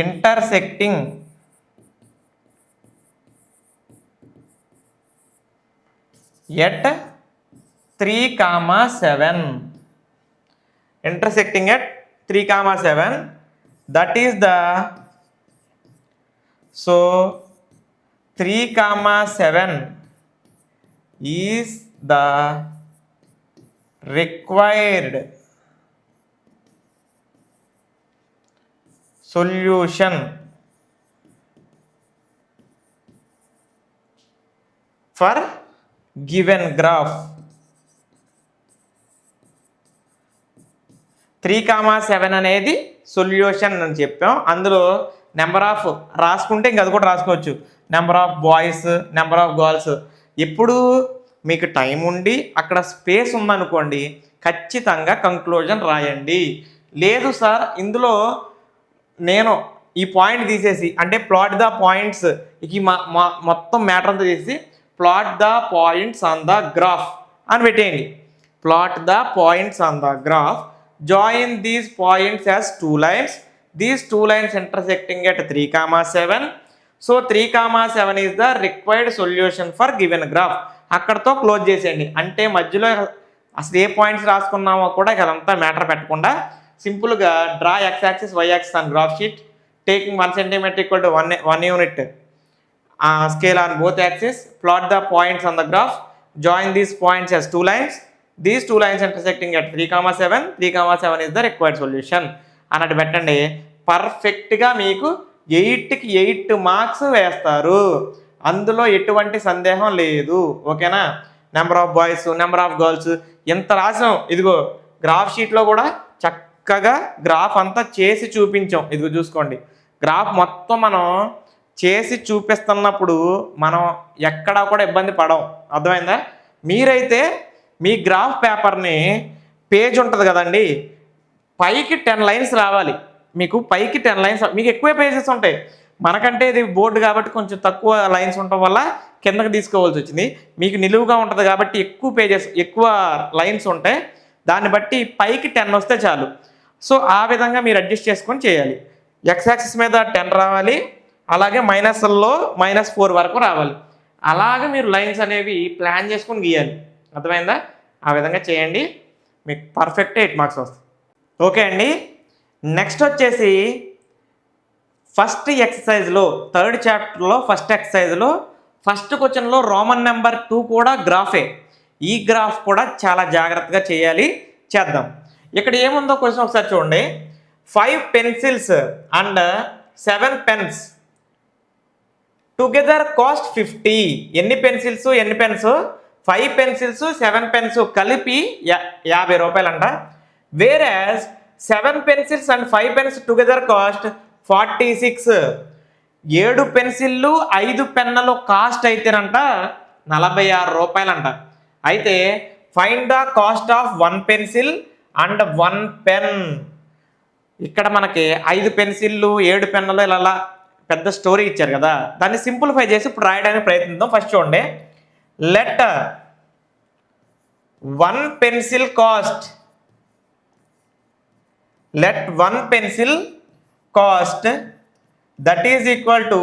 [SPEAKER 1] intersecting at 3,7. Intersecting at 3,7. That is the So 3,7 is the required solution for given graph. 3,7 అనేది solution అని చెప్పాం. అందులో నెంబర్ ఆఫ్ రాసుకుంటే ఇంక అది కూడా రాసుకోవచ్చు. Number of boys, number of girls. ఎప్పుడు మీకు టైం ఉండి అక్కడ స్పేస్ ఉందనుకోండి, ఖచ్చితంగా కంక్లూజన్ రాయండి. లేదు సార్ ఇందులో నేను ఈ పాయింట్ తీసేసి అంటే ప్లాట్ ద పాయింట్స్ ఈ మొత్తం మ్యాటర్ అంతా తీసి plot the points on the graph అని పెట్టేయండి. Plot the points on the graph, join these points as 2 lines, these 2 lines intersecting at 3,7. So 3,7 is the required solution for given graph. అక్కడతో close చేసేయండి. అంటే మధ్యలో అసలు ఏ points రాసుకున్నామో కూడా ఇదంతా matter పెట్టకుండా సింపుల్గా draw x axis y axis on graph sheet, taking 1 cm equal to 1 unit scale on both axes, plot the points on the graph, join these points as 2 lines, these 2 lines intersecting at 3,7, 3,7 is the required solution అన్నట్టు పెట్టండి. పర్ఫెక్ట్గా మీకు 8కి 8 marks వేస్తారు, అందులో ఎటువంటి సందేహం లేదు. ఓకేనా? Number of boys, number of girls ఎంత రాసాం. ఇదిగో గ్రాఫ్ షీట్లో కూడా చక్కగా గ్రాఫ్ అంతా చేసి చూపించాం. ఇదిగో చూసుకోండి, గ్రాఫ్ మొత్తం మనం చేసి చూపిస్తున్నప్పుడు మనం ఎక్కడా కూడా ఇబ్బంది పడం. అర్థమైందా? మీరైతే మీ గ్రాఫ్ పేపర్ని పేజ్ ఉంటుంది కదండి, పైకి 10 lines రావాలి. మీకు పైకి 10 lines, మీకు ఎక్కువ పేజెస్ ఉంటాయి. మనకంటే ఇది బోర్డు కాబట్టి కొంచెం తక్కువ లైన్స్ ఉండటం వల్ల కిందకి తీసుకోవాల్సి వచ్చింది. మీకు నిలువుగా ఉంటుంది కాబట్టి ఎక్కువ పేజెస్, ఎక్కువ లైన్స్ ఉంటాయి. దాన్ని బట్టి పైకి 10 వస్తే చాలు. సో ఆ విధంగా మీరు అడ్జస్ట్ చేసుకొని చేయాలి. ఎక్స్ యాక్సిస్ మీద 10 రావాలి, అలాగే మైనస్లో -4 వరకు రావాలి. అలాగే మీరు లైన్స్ అనేవి ప్లాన్ చేసుకొని గీయాలి. అర్థమైందా? ఆ విధంగా చేయండి, మీకు పర్ఫెక్ట్ 8 మార్క్స్ వస్తాయి. ఓకే అండి. నెక్స్ట్ వచ్చేసి ఫస్ట్ ఎక్సర్సైజ్లో 3rd చాప్టర్లో ఫస్ట్ ఎక్సర్సైజ్లో ఫస్ట్ క్వశ్చన్లో రోమన్ నెంబర్ 2 కూడా గ్రాఫే. ఈ గ్రాఫ్ కూడా చాలా జాగ్రత్తగా చేయాలి. చేద్దాం. ఇక్కడ ఏముందో క్వశ్చన్ ఒకసారి చూడండి. 5 pencils and 7 pens together cost 50. ఎన్ని పెన్సిల్స్ ఎన్ని పెన్స్? 5 pencils 7 pens కలిపి 50 రూపాయలంట. వేరాజ్ 7 pencils and 5 pens together cost 46. 7 పెన్సిళ్ళు 5 పెన్నులు కాస్ట్ అయితేనంట 46 రూపాయలంట. అయితే find the cost of 1 pencil and 1 pen. ఇక్కడ మనకి 5 పెన్సిళ్ళు 7 పెన్నులు ఇలా పెద్ద స్టోరీ ఇచ్చారు కదా, దాన్ని సింప్లిఫై చేసి ఇప్పుడు రాయడానికి ప్రయత్నిద్దాం. ఫస్ట్ చూడండి, let 1 pencil cost, let 1 pencil cost that is equal to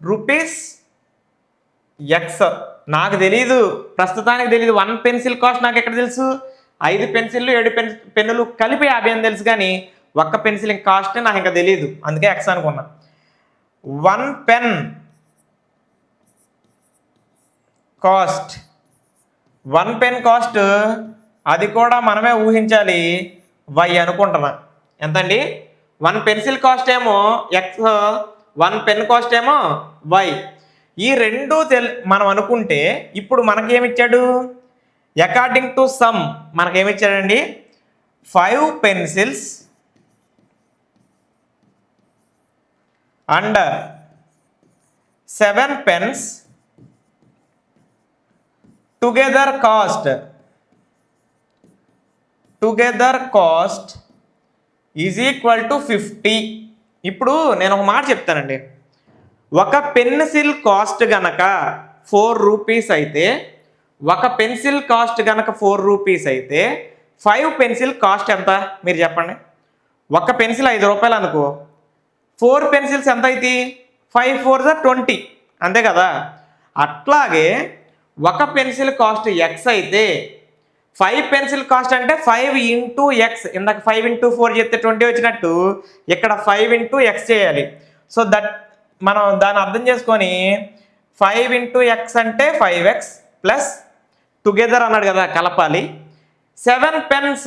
[SPEAKER 1] rupees X. నాకు తెలీదు, ప్రస్తుతానికి తెలీదు. 1 pencil కాస్ట్ నాకు ఎక్కడ తెలుసు? 5 పెన్సిళ్ళు 7 పెన్నులు కలిపి 50 అని తెలుసు, కానీ ఒక్క పెన్సిల్ కాస్ట్ నాకు ఇంకా తెలియదు, అందుకే ఎక్స్ అనుకున్నా. 1 pen కాస్ట్, 1 pen కాస్ట్ అది కూడా మనమే ఊహించాలి, వై అనుకుంటున్నా. ఎంతండి? 1 pencil కాస్ట్ ఏమో ఎక్స్, 1 pen కాస్ట్ ఏమో వై. ఈ రెండు మనం అనుకుంటే ఇప్పుడు మనకేమిచ్చాడు? అకార్డింగ్ టు సమ్ మనకేమిచ్చాడండి? 5 pencils and 7 pens together cost is equal to 50. ఇప్పుడు నేను ఒక మాట చెప్తానండి. ఒక పెన్సిల్ కాస్ట్ గనక 4 rupees అయితే, ఒక పెన్సిల్ కాస్ట్ గనక 4 rupees అయితే 5 pencil కాస్ట్ ఎంత మీరు చెప్పండి? ఒక పెన్సిల్ 5 రూపాయలు అనుకో, 4 pencils ఎంత అయితే? 5 4s 20, అంతే కదా. అట్లాగే ఒక పెన్సిల్ కాస్ట్ ఎక్స్ అయితే 5 pencil కాస్ట్ అంటే 5 into x. ఇందాక 5 into 4 చేస్తే 20 వచ్చినట్టు ఇక్కడ 5 into x చేయాలి. సో దట్ మనం దాన్ని అర్థం చేసుకొని 5 into x అంటే 5x ప్లస్ టుగెదర్ అన్నాడు కదా, కలపాలి. 7 pens,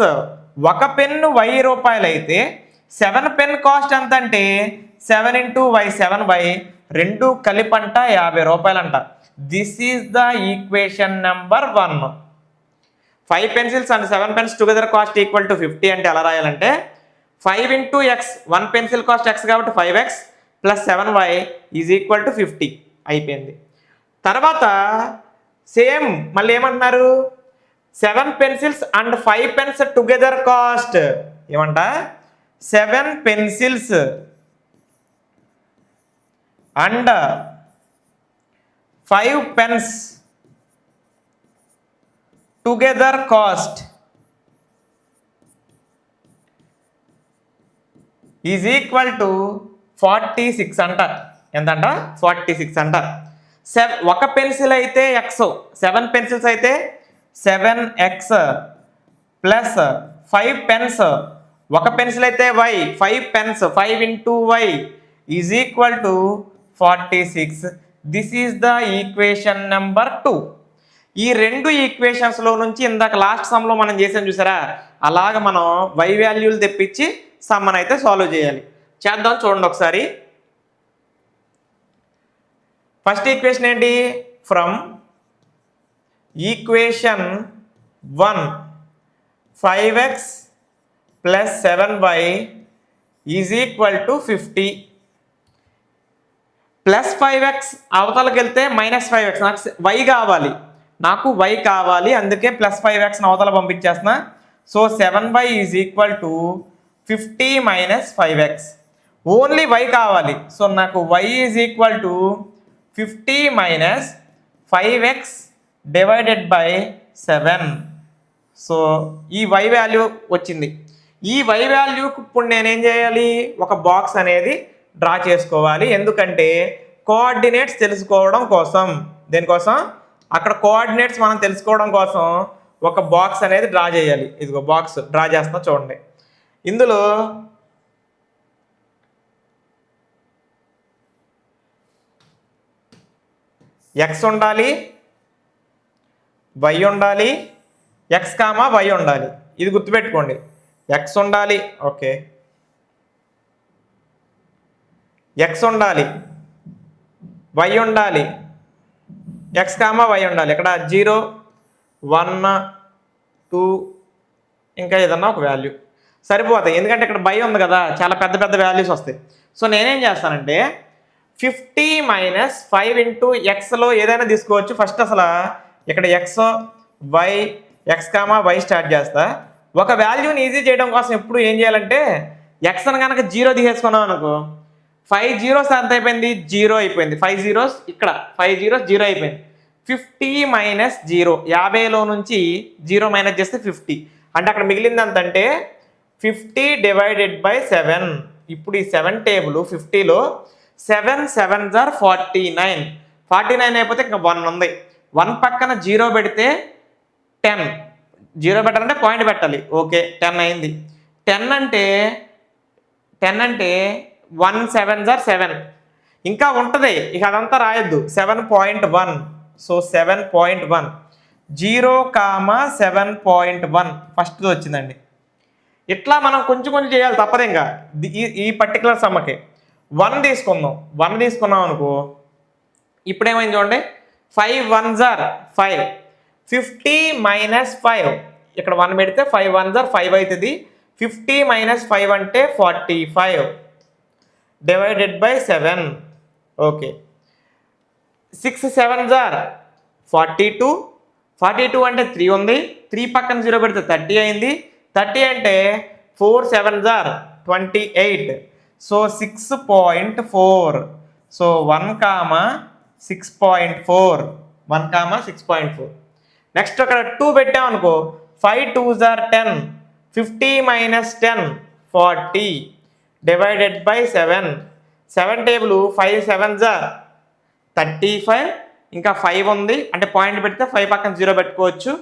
[SPEAKER 1] ఒక పెన్ను 1000 రూపాయలు అయితే 7 pen కాస్ట్ ఎంత అంటే 7 into y 7y, రెండు కలిపంట 50 రూపాయలంట. This is the equation number 1. 5 pencils and 7 pens together cost equal to 50 అంటే ఎలా రాయాలంటే 5 into x, 1 pencil cost x కాబట్టి 5x plus 7y is equal to 50 అయిపోయింది. తర్వాత సేమ్ మళ్ళీ ఏమంటున్నారు? 7 pencils and 5 pens together cost ఏమంట? 7 pencils and 5 pence together cost is equal to 46 అంట. ఎంతంట? 46 అంట. ఒక పెన్సిల్ అయితే ఎక్స్, 7 పెన్సిల్స్ అయితే 7x ప్లస్ 5 పెన్స్, ఒక పెన్సిల్ అయితే y, 5 pens, 5 into y is equal to 46. This is the equation number 2. ఈ రెండు ఈక్వేషన్స్లో నుంచి ఇందాక లాస్ట్ సమ్లో మనం చేసాం చూసారా, అలాగ మనం y వాల్యూలు తెప్పించి సమ్మని అయితే సాల్వ్ చేయాలి. చేద్దాం చూడండి ఒకసారి. ఫస్ట్ ఈక్వేషన్ ఏంటి? From equation 1 5x plus 7y is equal to 50. Plus 5x అవతలకి వెళ్తే మైనస్ 5x, నాకు y కావాలి, అందుకే ప్లస్ 5xని అవతల పంపించేస్తున్నా. So 7y is equal to 50 minus 5x. Only y కావాలి, సో నాకు y is equal to 50 minus 5x divided by 7. So ఈ y వాల్యూ వచ్చింది. ఈ y వాల్యూకి ఇప్పుడు నేనేం చేయాలి? ఒక బాక్స్ అనేది డ్రా చేసుకోవాలి. ఎందుకంటే కోఆర్డినేట్స్ తెలుసుకోవడం కోసం, దేనికోసం? అక్కడ కోఆర్డినేట్స్ మనం తెలుసుకోవడం కోసం ఒక బాక్స్ అనేది డ్రా చేయాలి. ఇదిగో బాక్స్ డ్రా చేస్తున్నా చూడండి. ఇందులో x ఉండాలి, y ఉండాలి, x కామా y ఉండాలి. ఇది గుర్తుపెట్టుకోండి, x ఉండాలి, ఓకే, x ఉండాలి, y ఉండాలి, x కామా y ఉండాలి. ఇక్కడ 0 1 2 ఇంకా ఏదన్నా ఒక వాల్యూ సరిపోతాయి, ఎందుకంటే ఇక్కడ y ఉంది కదా, చాలా పెద్ద పెద్ద వాల్యూస్ వస్తాయి. సో నేనేం చేస్తానంటే 50 మైనస్ 5 ఇంటూ ఎక్స్లో ఏదైనా తీసుకోవచ్చు. ఫస్ట్ అసలు ఇక్కడ ఎక్స్ కామా వై స్టార్ట్ చేస్తా. ఒక వాల్యూని ఈజీ చేయడం కోసం ఎప్పుడు ఏం చేయాలంటే ఎక్స్ అని కనుక 0 తీసేసుకున్నాం అనుకో, 5 zeros ఎంత అయిపోయింది? 0 అయిపోయింది. 5 zeros ఇక్కడ 5 zeros 0 అయిపోయింది. 50 మైనస్ 0, 50లో నుంచి 0 మైనస్ చేస్తే 50, అంటే అక్కడ మిగిలింది ఎంతంటే 50 డివైడెడ్ బై 7. ఇప్పుడు ఈ 7 టేబుల్ 50లో 7 7s are 49. 49 అయిపోతే ఇంకా 1 ఉంది. 1 పక్కన 0 పెడితే 10. 0 పెట్టాలంటే పాయింట్ పెట్టాలి, ఓకే 10 అయింది. 10 అంటే 1 7s are 7. ఇంకా ఉంటుంది, ఇక అదంతా రాయొద్దు. 7.1. సో 7.1, 0,7.1 ఫస్ట్ది వచ్చిందండి. ఇట్లా మనం కొంచెం కొంచెం చేయాలి, తప్పదు. ఇంకా ఈ పర్టికులర్ సమ్మకి 1 తీసుకున్నాం అనుకో, ఇప్పుడేమైంది చూడండి, 5 1s are 5. 50 మైనస్ 5, ఇక్కడ 1 పెడితే 5 1s are 5 అవుతుంది. 50 మైనస్ 5 అంటే 45 divided by 7, okay. 6 7s are 42. 42 అంటే 3 ఉంది, 3 పక్కన 0 పెడితే 30 అయింది. 30 అంటే 4 7s are 28. So 6.4. So 1,6.4. Next అక్కడ 2 పెట్టామనుకో, 5 2s are 10. 50 minus 10 40 divided by 7. 7 table 5 7s are 35, ఇంకా 5 ఉంది, అంటే పాయింట్ పెడితే 5 పక్కన 0 పెట్టుకోవచ్చు.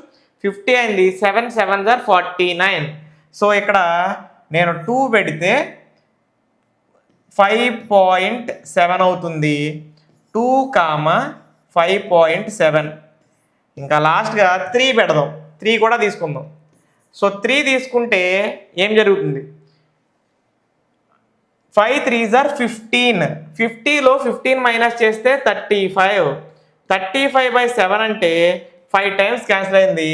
[SPEAKER 1] 50 అయింది. 7 7s are 49. సో ఇక్కడ నేను 2 పెడితే 5.7 అవుతుంది. 2,5.7. ఇంకా లాస్ట్గా 3 పెడదాం, 3 కూడా తీసుకుందాం. సో 3 తీసుకుంటే ఏం జరుగుతుంది? 5 3s are 15. 50లో 15 మైనస్ చేస్తే 35. 35 బై 7 అంటే 5 టైమ్స్ క్యాన్సిల్ అయింది.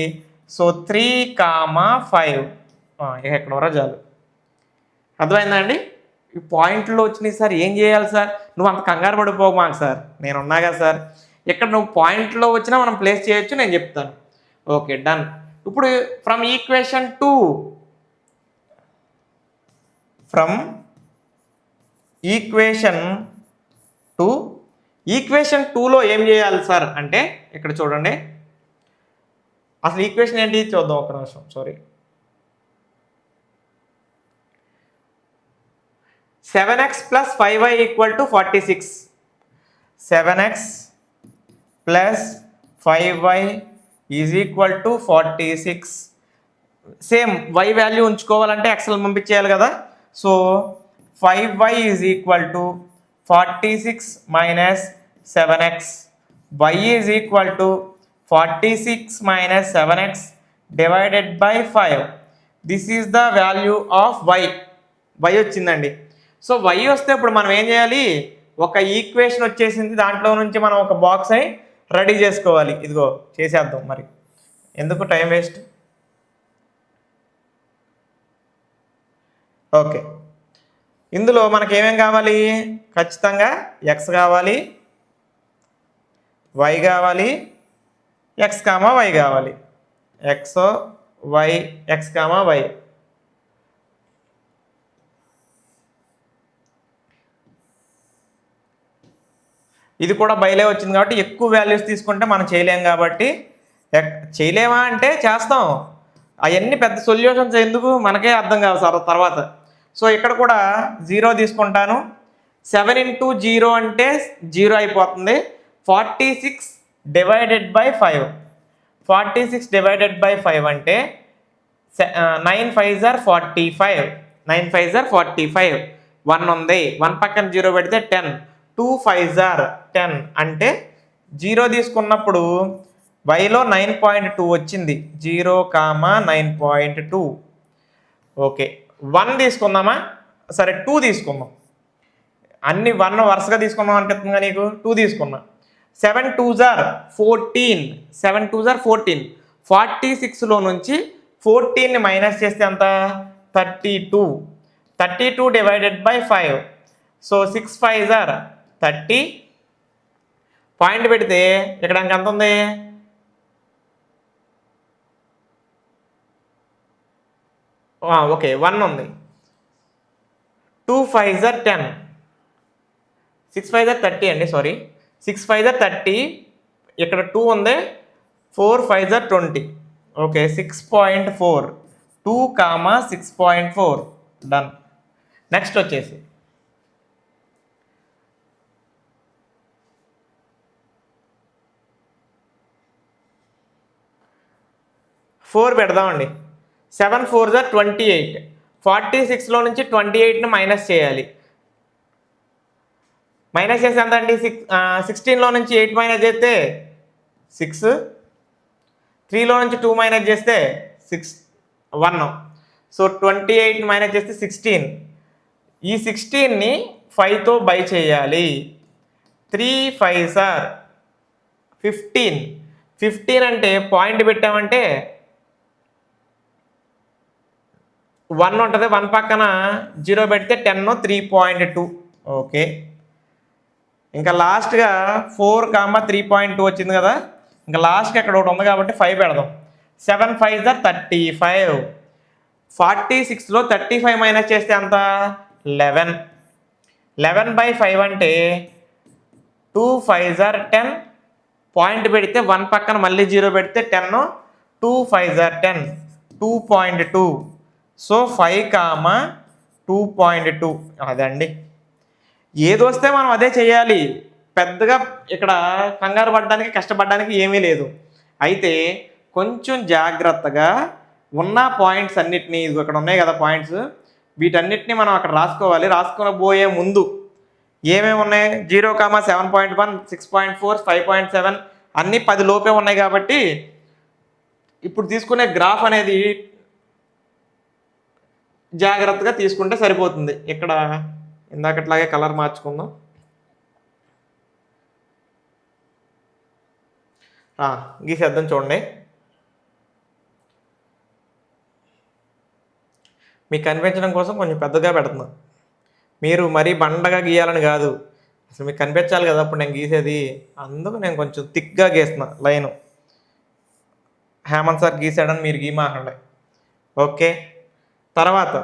[SPEAKER 1] సో 3,5. ఎక్కడ వరకు చాలు, అర్థమైందా అండి? ఈ పాయింట్లో వచ్చినాయి సార్, ఏం చేయాలి సార్? నువ్వు అంత కంగారు పడిపోవు మాకు సార్, నేను ఉన్నాగా సార్. ఇక్కడ నువ్వు పాయింట్లో వచ్చినా మనం ప్లేస్ చేయొచ్చు, నేను చెప్తాను. Okay done. ఇప్పుడు from equation 2, from equation 2 equation 2లో ఏం చేయాలి సార్ అంటే ఇక్కడ చూడండి, అసలు ఈక్వేషన్ ఏంటి చూద్దాం ఒక నిమిషం. Sorry, 7x + 5y = 46. 7x + 5y = 46. Same y value ఉంచుకోవాలంటే ఎక్స్ఎల్ పంపించేయాలి కదా. So 5y = 46 - 7x. y = 46 - 7x divided by 5. This is the value of y. y వచ్చిందండి. సో y వస్తే ఇప్పుడు మనం ఏం చేయాలి, ఒక ఈక్వేషన్ వచ్చేసింది, దాంట్లో నుంచి మనం ఒక బాక్స్ అయి రెడీ చేసుకోవాలి. ఇదిగో చేసేద్దాం, మరి ఎందుకు టైం వేస్ట్. ఓకే, ఇందులో మనకి ఏమేం కావాలి, ఖచ్చితంగా x కావాలి, y కావాలి, x, y కావాలి. x, y, x, y. ఇది కూడా బయలే వచ్చింది కాబట్టి ఎక్కువ వాల్యూస్ తీసుకుంటే మనం చేయలేం కాబట్టి, చేయలేమా అంటే చేస్తాం. అవన్నీ పెద్ద సొల్యూషన్స్ ఎందుకు, మనకే అర్థం కావు సార్ తర్వాత. సో ఇక్కడ కూడా 0 తీసుకుంటాను. 7 × 0 అంటే 0 అయిపోతుంది. 46 డివైడెడ్ బై 5. 46 డివైడెడ్ బై 5 అంటే 9 5s are 45. 9 5s are 45. 1 ఉంది, 1 పక్కన 0 పెడితే 10. 2 5s are 10 అంటే 0 తీసుకున్నప్పుడు yలో 9.2 వచ్చింది. 0, 9.2. ఓకే, 1 తీసుకుందామా, సరే 2 తీసుకుందాం. అన్ని 1 వరుసగా తీసుకుందాం అనిపిస్తుందిగా నీకు, 2 తీసుకున్నా. 7 2s are 14. 7 2s are 14. 46లో నుంచి 14ని మైనస్ చేస్తే ఎంత, 32. 32 divided by 5. So 6 5s are 30. Point పెడితే ఇక్కడ ఎంత ఉంది, ఓకే 1 ఉంది. 2 5s are 10. 6 5s are 30 అండి, సారీ 6 5s are 30. ఇక్కడ 2 ఉంది, 4 5s are 20. Okay 6.4. 2, 6.4. Done. Next వచ్చేసి 4 పెడదామండి. 7 4s are 28. 46లో నుంచి 28ని మైనస్ చేయాలి. మైనస్ చేస్తే ఎంత అండి, 16లో నుంచి 8 మైనస్ చేస్తే 6. 3లో నుంచి 2 మైనస్ చేస్తే 6 1. సో 28 మైనస్ చేస్తే 16. ఈ 16ని 5తో బై చేయాలి. 3 5s are 15. 15 అంటే పాయింట్ పెట్టామంటే 1 ఉంటుంది, 1 పక్కన 0 పెడితే 10, 3.2. ఓకే, ఇంకా లాస్ట్గా 4, 3.2 వచ్చింది కదా, ఇంకా లాస్ట్గా ఇక్కడ ఒకటి ఉంది కాబట్టి 5 పెడదాం. 7 5s are 35. 46లో 35 మైనస్ చేస్తే అంత 11. 11 బై 5 అంటే 2 5s are 10. పాయింట్ పెడితే 1 పక్కన మళ్ళీ 0 పెడితే 10, 2 5s are 10. 2.2. సో 5, 2.2. అదండి, ఏది వస్తే మనం అదే చేయాలి. పెద్దగా ఇక్కడ కంగారు పడడానికి కష్టపడడానికి ఏమీ లేదు. అయితే కొంచెం జాగ్రత్తగా ఉన్న పాయింట్స్ అన్నిటినీ, ఇక్కడ ఉన్నాయి కదా పాయింట్స్, వీటన్నిటిని మనం అక్కడ రాసుకోవాలి. రాసుకోబోయే ముందు ఏమేమి ఉన్నాయి, 0, 7.1, 6.4, 5.7 అన్నీ 10 లోపే ఉన్నాయి కాబట్టి ఇప్పుడు తీసుకునే గ్రాఫ్ అనేది జాగ్రత్తగా తీసుకుంటే సరిపోతుంది. ఇక్కడ ఇందాకట్లాగే కలర్ మార్చుకుందాం. గీసేద్దాం చూడండి. మీకు కనిపించడం కోసం కొంచెం పెద్దగా పెడుతున్నా, మీరు మరీ బండగా గీయాలని కాదు, అసలు మీకు కనిపించాలి కదా అప్పుడు నేను గీసేది, అందుకు నేను కొంచెం థిక్గా గీస్తున్నా లైను. హేమంత్ సార్ గీసాడని మీరు గీమాకండి. ఓకే, తర్వాత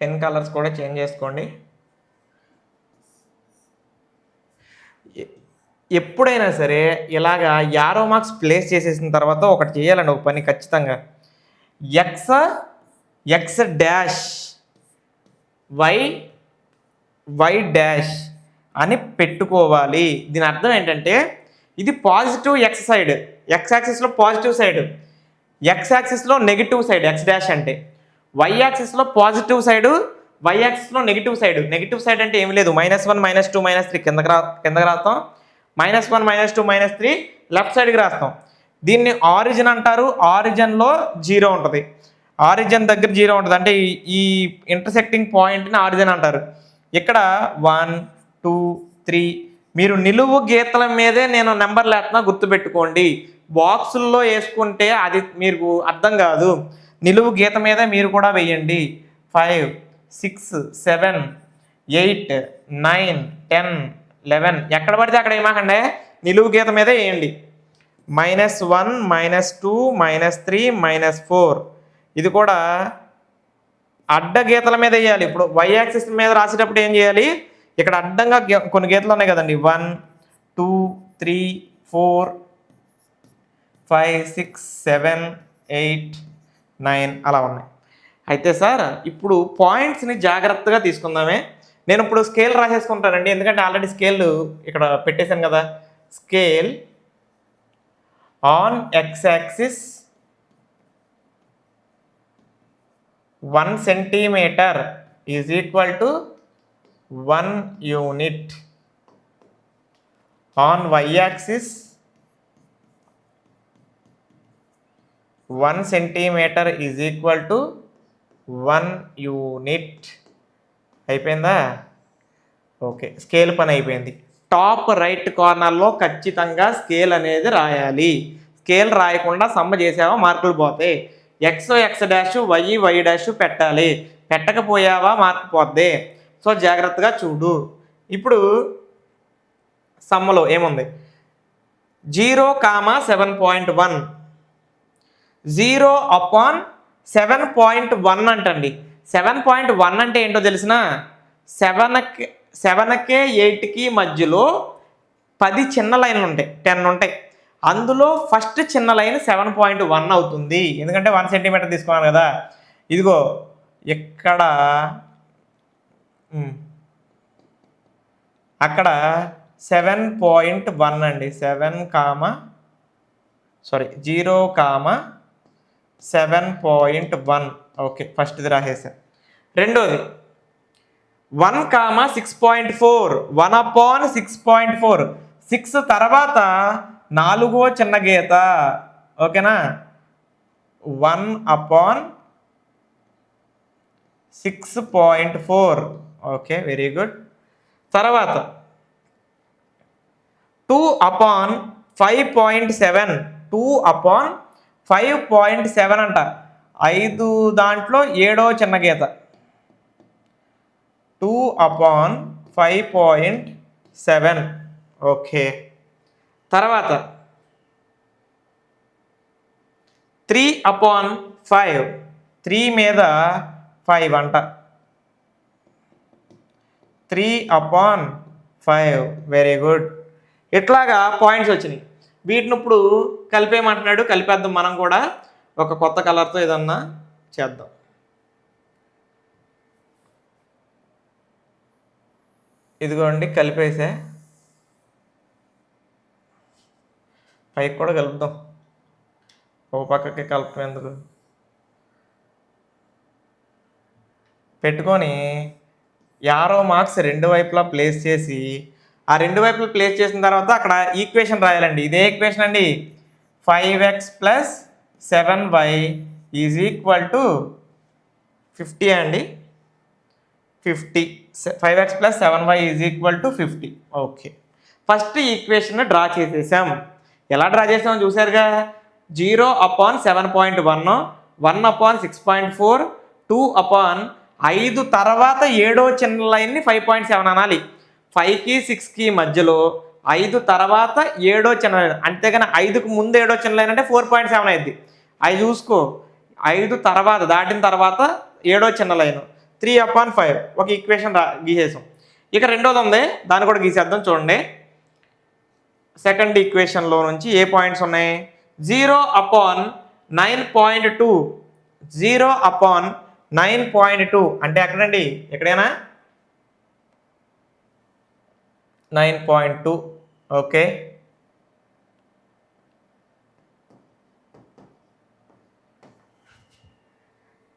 [SPEAKER 1] పెన్ కలర్స్ కూడా చేంజ్ చేసుకోండి. ఎప్పుడైనా సరే ఇలాగా యారో మార్క్స్ ప్లేస్ చేసేసిన తర్వాత ఒకటి చేయాలండి, ఒక పని ఖచ్చితంగా. X x dash y y dash అని పెట్టుకోవాలి. దీని అర్థం ఏంటంటే ఇది పాజిటివ్ ఎక్స్ సైడ్, ఎక్స్ యాక్సిస్లో పాజిటివ్ సైడ్, ఎక్స్ యాక్సిస్లో నెగిటివ్ సైడ్ ఎక్స్ డాష్ అంటే, వై యాక్సిస్లో పాజిటివ్ సైడ్, వై యాక్సిస్లో నెగిటివ్ సైడ్. నెగిటివ్ సైడ్ అంటే ఏమి లేదు, -1 -2 -3 కిందకి రాస్తాం, -1 -2 -3 లెఫ్ట్ సైడ్కి రాస్తాం. దీన్ని ఆరిజిన్ అంటారు. ఆరిజిన్లో 0 ఉంటుంది, ఆరిజిన్ దగ్గర 0 ఉంటుంది, అంటే ఈ ఇంటర్సెక్టింగ్ పాయింట్ని ఆరిజిన్ అంటారు. ఇక్కడ 1 2 3 మీరు నిలువు గీతల మీదే నేను నెంబర్లు వేస్తున్నా గుర్తుపెట్టుకోండి. బాక్సుల్లో వేసుకుంటే అది మీకు అర్థం కాదు. నిలువు గీత మీద మీరు కూడా వేయండి. 5 6 7 8 9 10 11 ఎక్కడ పడితే అక్కడ ఏమాకండి, నిలువు గీత మీదే వేయండి. -1 -2 -3 -4 ఇది కూడా అడ్డ గీతల మీద వేయాలి. ఇప్పుడు వై యాక్సిస్ మీద రాసేటప్పుడు ఏం చేయాలి, ఇక్కడ అడ్డంగా కొన్ని గీతలు ఉన్నాయి కదండి, 1 2 3 4 5 6 7 8 9 అలా ఉన్నాయి. అయితే సార్ ఇప్పుడు పాయింట్స్ని జాగ్రత్తగా తీసుకుందామే. నేను ఇప్పుడు స్కేల్ రాసేసుకుంటానండి, ఎందుకంటే ఆల్రెడీ స్కేల్ ఇక్కడ పెట్టేశాను కదా. Scale on X axis 1 centimeter is equal to 1 unit. On y-axis 1 centimeter is equal to 1 unit. అయిపోయిందా? ఓకే, స్కేల్ పని అయిపోయింది. టాప్ రైట్ కార్నర్లో ఖచ్చితంగా స్కేల్ అనేది రాయాలి. స్కేల్ రాయకుండా సమ్మ చేసావా మార్కులు పోతాయి. X x dash y y dash పెట్టాలి, పెట్టకపోయావా మార్కు పోద్ది. సో జాగ్రత్తగా చూడు. ఇప్పుడు సమ్మలో ఏముంది, 0,7.1 0/7.1 అంటండి. 7.1 అంటే ఏంటో తెలిసిన, 7కి 8కి మధ్యలో 10 చిన్న లైన్లు ఉంటాయి, 10 ఉంటాయి. అందులో ఫస్ట్ చిన్న లైన్ 7.1 అవుతుంది, ఎందుకంటే 1 సెంటీమీటర్ తీసుకున్నాను కదా. ఇదిగో ఇక్కడ అక్కడ 7.1 అండి, 0,7.1. ఓకే, ఫస్ట్ది రాసేసా. రెండోది 1,6.4 1/6.4, 6 తర్వాత 4వ చిన్న గీత. ఓకేనా, 1/6.4. Okay, very good. తర్వాత 2/5.7 2/5.7 అంట, 5 దాంట్లో 7వ చిన్న గీత. 2/5.7. ఓకే, తర్వాత 3/5 3 మీద 5 అంట, 3/5. Very good. ఇట్లాగా పాయింట్స్ వచ్చినాయి. వీటిని ఇప్పుడు కలిపేయమంటున్నాడు, కలిపేద్దాం మనం కూడా. ఒక కొత్త కలర్తో ఏదన్నా చేద్దాం. ఇదిగోండి కలిపేసే, పైకి కూడా కలుపుదాం, ఒక పక్కకి కలపడం ఎందుకు. పెట్టుకొని యారో మార్క్స్ రెండు వైపులా ప్లేస్ చేసి, ఆ రెండు వైపులా ప్లేస్ చేసిన తర్వాత అక్కడ ఈక్వేషన్ రాయాలండి. ఇదే ఈక్వేషన్ అండి, 5x + 7y is equal to 50 అండి, 50. 5x + 7y is equal to 50. Okay, first equation draw చేసేసాం. ఎలా డ్రా చేసామో చూసారుగా. 0/7.1 1/6.4 2/5 తర్వాత 7వ చిన్న లైన్ని 5.7 అనాలి. 5కి 6కి మధ్యలో 5 తర్వాత 7వ చిన్న లైన్, అంతేగాని 5కి ముందు 7వ చిన్న లైన్ అంటే 4.7 అయింది. అవి చూసుకో, 5 తర్వాత దాటిన తర్వాత 7వ చిన్న లైన్, 3/5 ఒక ఈక్వేషన్ గీసేసాం. ఇక రెండోది ఉంది, దాన్ని కూడా గీసేద్దాం. చూడండి, సెకండ్ ఈక్వేషన్లో నుంచి ఏ పాయింట్స్ ఉన్నాయి? 0/9.2, 0/9.2 అంటే ఎక్కడండి? ఎక్కడైనా 9.2. ఓకే,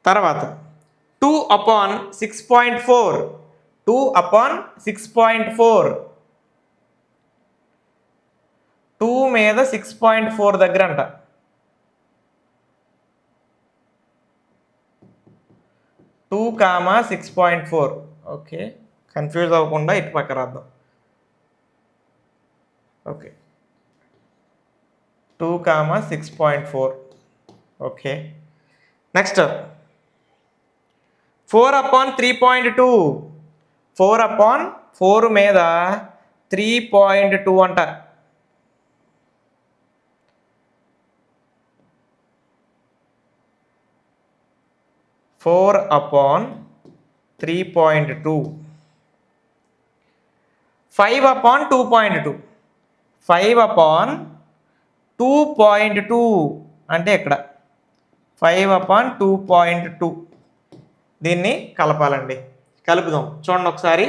[SPEAKER 1] తర్వాత 2/6.4, 2/6.4, 2 మీద 6.4 దగ్గర అంట. 2,6.4. ఓకే, కన్ఫ్యూజ్ అవ్వకుండా ఇటు పక్క రాద్దాం. ఓకే, 2,6.4. ఓకే, నెక్స్ట్ 4/3.2, 4/4 మీద 3.2 అంట. 4/3.2. 5/2.2, 5/2.2 అంటే ఇక్కడ 5/2.2. దీన్ని కలపాలండి. కలుపుదాం. చూడండి ఒకసారి,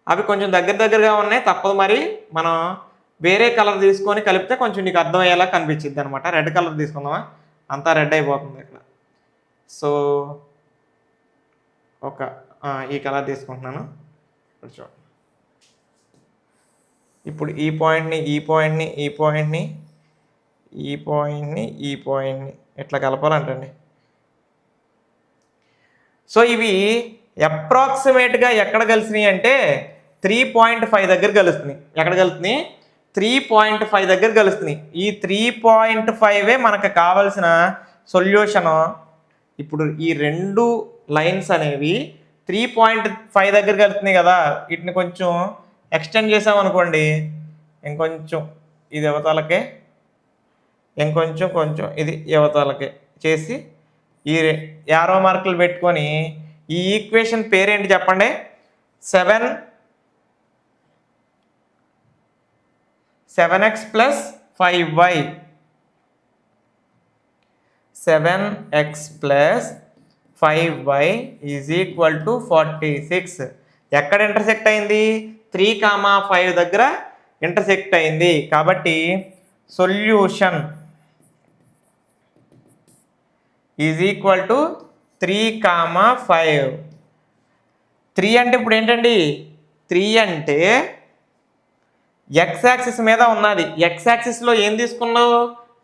[SPEAKER 1] అవి కొంచెం దగ్గరగా ఉన్నాయి, తప్పదు. మరి మనం వేరే కలర్ తీసుకొని కలిపితే కొంచెం నీకు అర్థమయ్యేలా కనిపించింది అనమాట. రెడ్ కలర్ తీసుకుందామా? అంతా రెడ్ అయిపోతుంది ఇక్కడ. సో ఈ కలర్ తీసుకుంటున్నాను. చూడండి, ఇప్పుడు ఈ పాయింట్ని ఎట్లా కలపాలంటండి. సో ఇవి అప్రాక్సిమేట్గా ఎక్కడ కలిసినాయి అంటే 3.5 దగ్గర కలుస్తున్నాయి. ఎక్కడ కలుస్తున్నాయి? 3.5 దగ్గర కలుస్తున్నాయి. ఈ 3.5 మనకు కావలసిన సొల్యూషను. ఇప్పుడు ఈ రెండు లైన్స్ అనేవి 3.5 దగ్గర కలుస్తున్నాయి కదా, వీటిని కొంచెం ఎక్స్టెండ్ చేసామనుకోండి, ఇంకొంచెం ఇది యువతలకే, కొంచెం ఇది యువతలకే చేసి ఈ యారో మార్కులు పెట్టుకొని ఈ ఈక్వేషన్ పేరేంటి చెప్పండి? 7x + 5y, 7x + 5y = 46. ఎక్కడ ఇంటర్సెక్ట్ అయింది? 3,5 దగ్గర ఇంటర్సెక్ట్ అయింది. కాబట్టి సొల్యూషన్ = 3,5. 3 అంటే ఇప్పుడు ఏంటండి? 3 అంటే ఎక్స్ యాక్సిస్ మీద ఉన్నది. ఎక్స్ యాక్సిస్లో ఏం తీసుకున్నావు?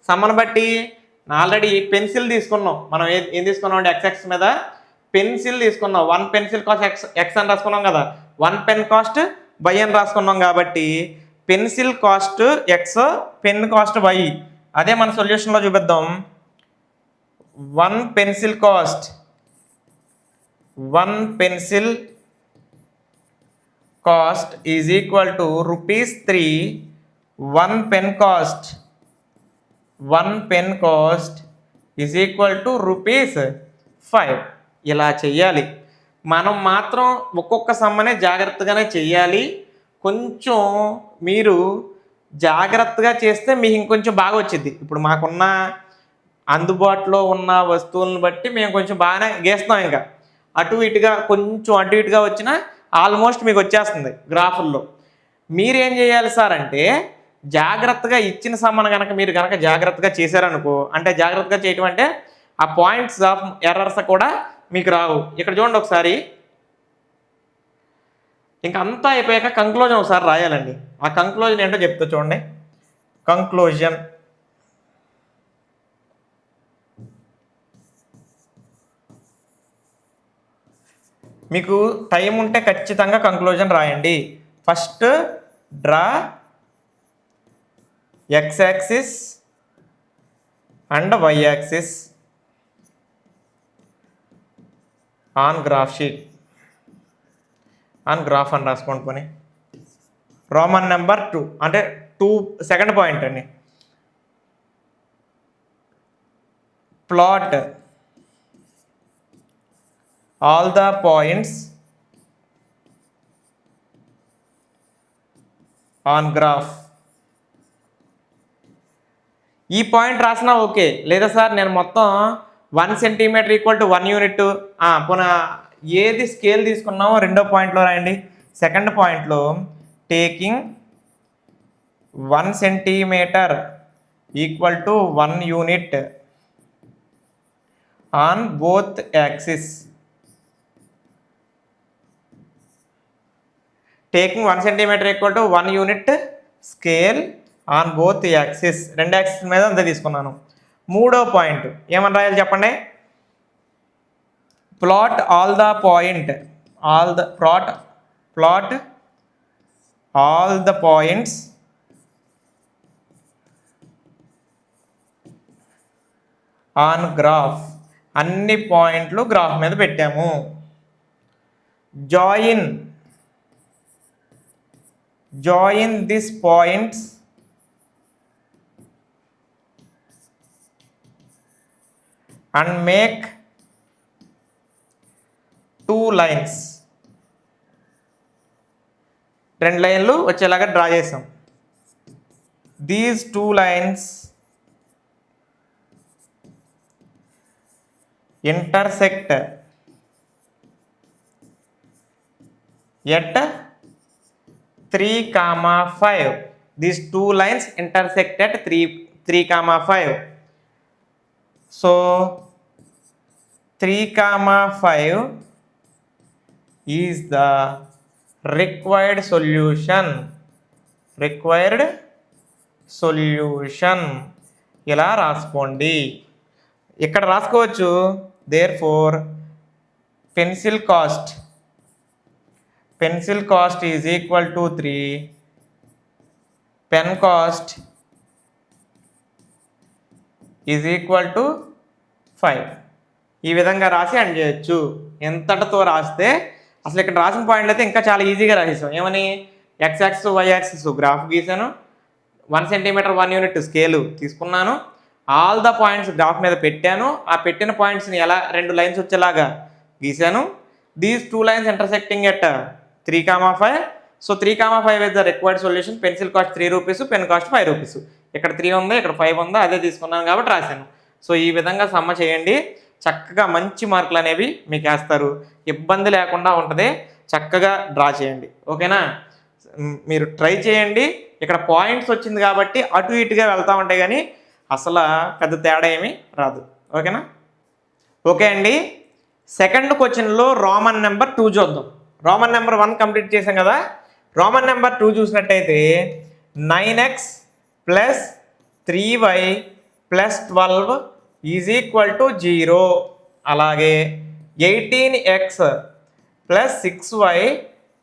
[SPEAKER 1] సమ్మను బట్టి ఆల్రెడీ పెన్సిల్ తీసుకున్నాం. మనం ఏం తీసుకున్నాం అంటే ఎక్స్ యాక్సిస్ మీద పెన్సిల్ తీసుకున్నాం. 1 పెన్సిల్ కాస్ట్ ఎక్స్ అని రాసుకున్నాం కదా, 1 పెన్ కాస్ట్ వై అని రాసుకున్నాం. కాబట్టి pencil cost x, pen cost y. అదే మన సొల్యూషన్లో చూపిద్దాం. 1 పెన్సిల్ కాస్ట్ = ₹3. 1 pen cost ₹5. ఇలా చెయ్యాలి. మనం మాత్రం ఒక్కొక్క సమ్మనే జాగ్రత్తగానే చెయ్యాలి. కొంచెం మీరు జాగ్రత్తగా చేస్తే మీకు ఇంకొంచెం బాగా వచ్చింది. ఇప్పుడు మాకున్న అందుబాటులో ఉన్న వస్తువులను బట్టి మేము కొంచెం బాగానే గీస్తున్నాం. ఇంకా అటు ఇటుగా వచ్చినా ఆల్మోస్ట్ మీకు వచ్చేస్తుంది గ్రాఫుల్లో. మీరేం చేయాలి సార్ అంటే, జాగ్రత్తగా ఇచ్చిన సమ్మను మీరు కనుక జాగ్రత్తగా చేశారనుకో, అంటే జాగ్రత్తగా చేయటం అంటే ఆ పాయింట్స్ ఆఫ్ ఎర్రర్స్ కూడా మీకు రావు. ఇక్కడ చూడండి ఒకసారి, ఇంకా అంతా అయిపోయాక కంక్లూజన్ ఒకసారి రాయాలండి. ఆ కంక్లూజన్ ఏంటో చెప్తా చూడండి. కంక్లూజన్ మీకు టైం ఉంటే ఖచ్చితంగా కంక్లూజన్ రాయండి. First draw x axis and y axis on graph sheet. On graph అని రాసుకోండి. పోనీ రోమన్ నెంబర్ 2 అంటే 2 సెకండ్ పాయింట్ అండి. Plot all the points on graph. ఈ పాయింట్ రాసినా ఓకే, లేదా సార్ నేను మొత్తం 1 సెంటీమీటర్ ఈక్వల్ టు 1 యూనిట్, పునః ఏది స్కేల్ తీసుకున్నామో రెండో పాయింట్లో రాయండి. సెకండ్ పాయింట్లో taking 1 centimetre equal to 1 unit on both axis. Taking 1 centimetre equal to 1 unit scale on both axis. రెండు యాక్సిస్ మీద అంతా తీసుకున్నాను. మూడో పాయింట్ ఏమని రాయాలి చెప్పండి. Plot all the point plot all the points on graph. అన్ని పాయింట్లు గ్రాఫ్ మీద పెట్టాము. Join this points and make 2 lines. 2 లైన్లు వచ్చేలాగా డ్రా చేసాం. These 2 lines intersect at 3,5. These 2 lines intersect at 3,5. So 3,5 is the required solution. ఇలా రాసుకోండి. ఇక్కడ రాసుకోవచ్చు. therefore pencil cost is equal to 3, pen cost is equal to 5. ఈ విధంగా రాసి అండ్ చేయొచ్చు. ఎంతటితో రాస్తే అసలు ఇక్కడ రాసిన పాయింట్లు అయితే ఇంకా చాలా ఈజీగా రాసేసాం. ఏమని x axis y axis graph గీసాను, 1 సెంటీమీటర్ 1 యూనిట్ స్కేలు తీసుకున్నాను, ఆల్ ద పాయింట్స్ గ్రాఫ్ మీద పెట్టాను. ఆ పెట్టిన పాయింట్స్ని ఎలా 2 లైన్స్ వచ్చేలాగా గీసాను. These 2 lines intersecting at 3,5. So 3,5 is the required solution. Pencil cost 3 rupees, pen cost 5 rupees. ఇక్కడ 3 ఉంది, ఇక్కడ 5 ఉందా, అదే తీసుకున్నాను కాబట్టి రాశాను. సో ఈ విధంగా సమ్మ చేయండి. చక్కగా మంచి మార్కులు అనేవి మీకు వేస్తారు. ఇబ్బంది లేకుండా ఉంటుంది. చక్కగా డ్రా చేయండి. ఓకేనా, మీరు ట్రై చేయండి. ఇక్కడ పాయింట్స్ వచ్చింది కాబట్టి అటు ఇటుగా వెళ్తూ ఉంటాయి, కానీ అసలు పెద్ద తేడా ఏమీ రాదు. ఓకేనా, ఓకే అండి. సెకండ్ క్వశ్చన్లో రోమన్ నెంబర్ 2 చూద్దాం. రోమన్ నెంబర్ 1 కంప్లీట్ చేసాం కదా. రోమన్ నెంబర్ 2 చూసినట్టయితే 9x plus 3y plus 12 is equal to 0. అలాగే 18x plus 6y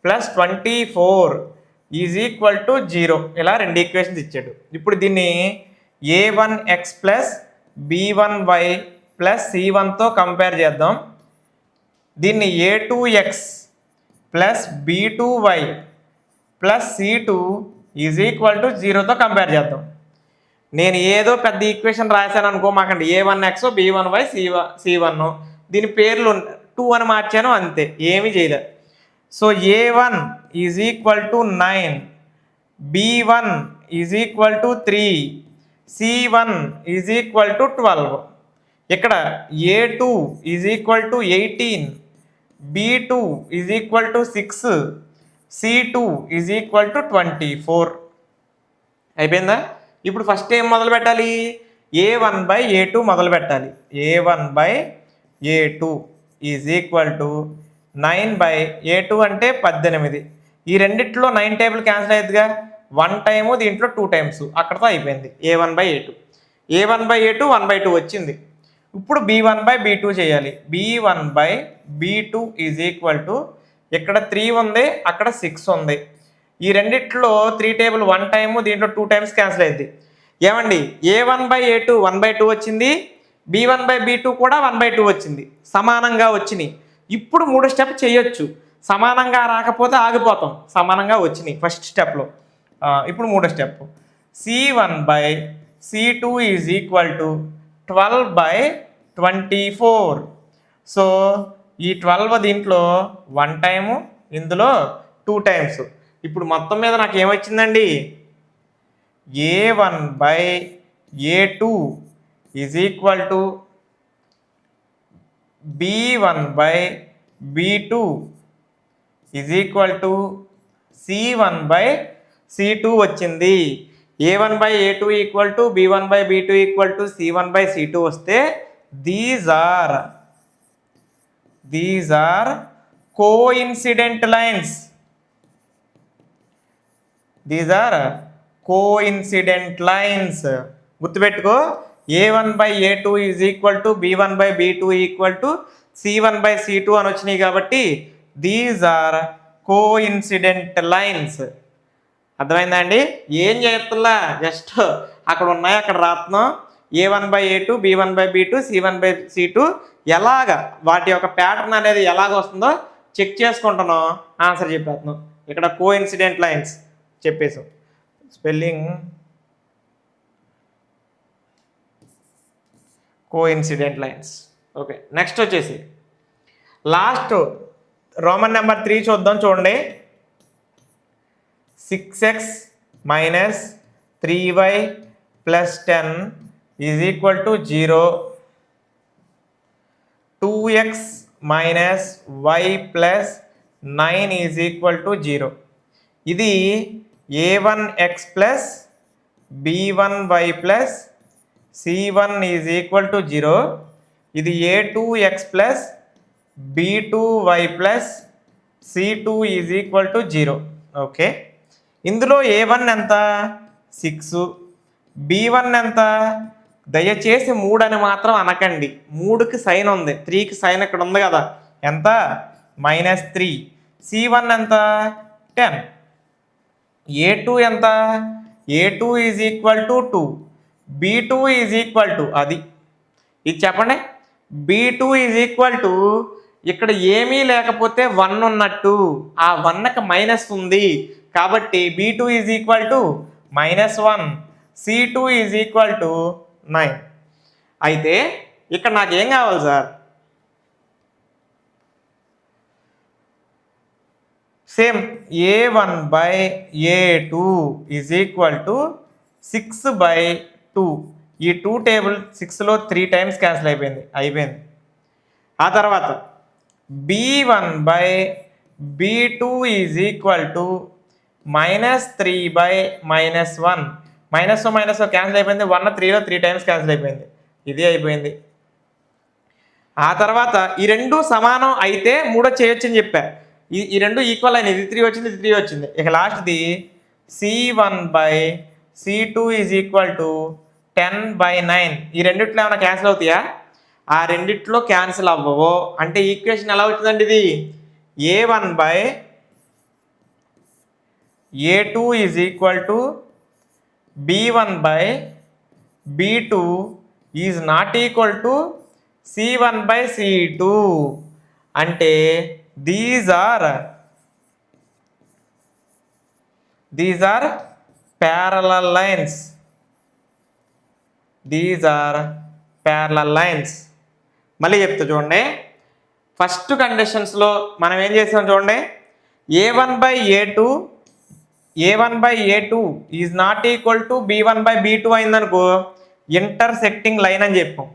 [SPEAKER 1] plus 24 is equal to 0. ఇలా 2 ఈక్వేషన్స్ ఇచ్చాడు. ఇప్పుడు దీన్ని a1x plus b1y plus c1తో compare చేద్దాం. దీన్ని a2x plus b2y plus c2 is equal to 0తో కంపేర్ చేద్దాం. నేను ఏదో పెద్ద ఈక్వేషన్ రాశాను అనుకో, మాకండి a1x b1y c1 దీని పేర్లు 2 అని మార్చాను, అంతే, ఏమీ చేయలేదు. So a1 is equal to 9, b1 is equal to 3, c1 is equal to 12. ఇక్కడ a2 is equal to 18, b2 is equal to 6, c2 is equal to 24. అయిపోయిందా? ఇప్పుడు ఫస్ట్ ఏం మొదలు పెట్టాలి? a1/a2 మొదలు పెట్టాలి. a1/a2 is equal to 9/a2 అంటే 18. ఈ రెండిట్లో 9 టేబుల్ క్యాన్సిల్ అయ్యేదిగా, 1 టైము దీంట్లో 2 టైమ్స్, అక్కడతో అయిపోయింది a1/a2. a1/a2 1/2 వచ్చింది. ఇప్పుడు b1/b2 చేయాలి. b1/b2 ఈజ్ ఈక్వల్ టు ఇక్కడ 3 ఉంది, అక్కడ 6 ఉంది. ఈ రెండిట్లో 3 టేబుల్ 1 టైము, దీంట్లో 2 టైమ్స్ క్యాన్సిల్ అయింది. ఏమండి, a1/a2 1/2 వచ్చింది, b1/b2 కూడా 1/2 వచ్చింది, సమానంగా వచ్చినాయి. ఇప్పుడు 3 స్టెప్ చేయొచ్చు. సమానంగా రాకపోతే ఆగిపోతాం, సమానంగా వచ్చినాయి ఫస్ట్ స్టెప్లో. ఇప్పుడు 3 step, c1/c2 is equal to 12/24. So ఈ 12 దీంట్లో 1 టైము, ఇందులో 2 టైమ్స్. ఇప్పుడు మొత్తం మీద నాకు ఏమొచ్చిందండి? A1/A2 is equal to B1/B2 is equal to C1/C2 వచ్చింది. A1/A2 equal to B1/B2 equal to C1/C2 వస్తే these are coincident lines. These are coincident lines. గుర్తుపెట్టుకో, A1/A2 is equal to B1/B2 equal to C1/C2 అని వచ్చినాయి కాబట్టి these are coincident lines. అర్థమైందా అండి? ఏం చేస్తున్నా, జస్ట్ అక్కడ ఉన్నాయి అక్కడ రాస్తున్నాం. A1/A2 B1/B2 C1/C2 ఎలాగ వాటి యొక్క ప్యాటర్న్ అనేది ఎలాగ వస్తుందో చెక్ చేసుకుంటున్నాం, ఆన్సర్ చెప్పేస్తున్నాం. ఇక్కడ కోఇన్సిడెంట్ లైన్స్ చెప్పేసాం. Spelling coincident lines. Okay, next వచ్చేసి లాస్ట్ రోమన్ నెంబర్ 3 చూద్దాం. చూడండి, 6x minus 3y plus 10 is equal to 0. 2x minus y plus 9 is equal to 0. ఇది a1x plus b1y plus c1 is equal to 0. ఇది a2x plus b2y plus c2 is equal to 0. Okay, ఇందులో a1 ఎంత? 6. b1 ఎంత? దయచేసి 3 అని మాత్రం అనకండి. 3కి సైన్ ఉంది, 3కి సైన్ ఇక్కడ ఉంది కదా, ఎంత? -3. c1 ఎంత? 10. a2 ఎంత? a2 is equal to 2. b2 is equal to, అది ఇది చెప్పండి. b2 ఈజ్ ఈక్వల్ టు, ఇక్కడ ఏమీ లేకపోతే 1 ఉన్నట్టు, ఆ 1కి మైనస్ ఉంది కాబట్టి b2 is equal to -1. c2 is equal to 9. అయితే ఇక్కడ నాకేం కావాలి sir? Same a1/A2 is equal to 6/2. ఈ 2 టేబుల్ 6లో 3 టైమ్స్ క్యాన్సిల్ అయిపోయింది. ఆ తర్వాత b1/B2 is equal to -3/-1. Minus cancel అయిపోయింది. 1 3లో 3 టైమ్స్ క్యాన్సిల్ అయిపోయింది. ఇది అయిపోయింది. ఆ తర్వాత ఈ రెండు సమానం అయితే 3 చేయొచ్చు అని చెప్పా. ఈ రెండు ఈక్వల్ అయినాయి. ఇది 3 వచ్చింది, ఇది 3 వచ్చింది. ఇక లాస్ట్ది C1/C2 ఈజ్ ఈక్వల్ టు 10/9. ఈ రెండిట్లో ఏమైనా క్యాన్సిల్ అవుతాయా? ఆ రెండిట్లో క్యాన్సిల్ అవ్వవు. అంటే ఈక్వేషన్ ఎలా వచ్చిందండి? ఇది a1/A2 is equal to b1/B2 is not equal to c1/C2. అంటే these are parallel lines. These are parallel lines. మళ్ళీ చెప్తా చూడండి. ఫస్ట్ కండిషన్స్లో మనం ఏం చేసాం చూడండి. a1/A2 is not equal to b1/B2 అయిందనుకో, ఇంటర్సెక్టింగ్ లైన్ అని చెప్పాం.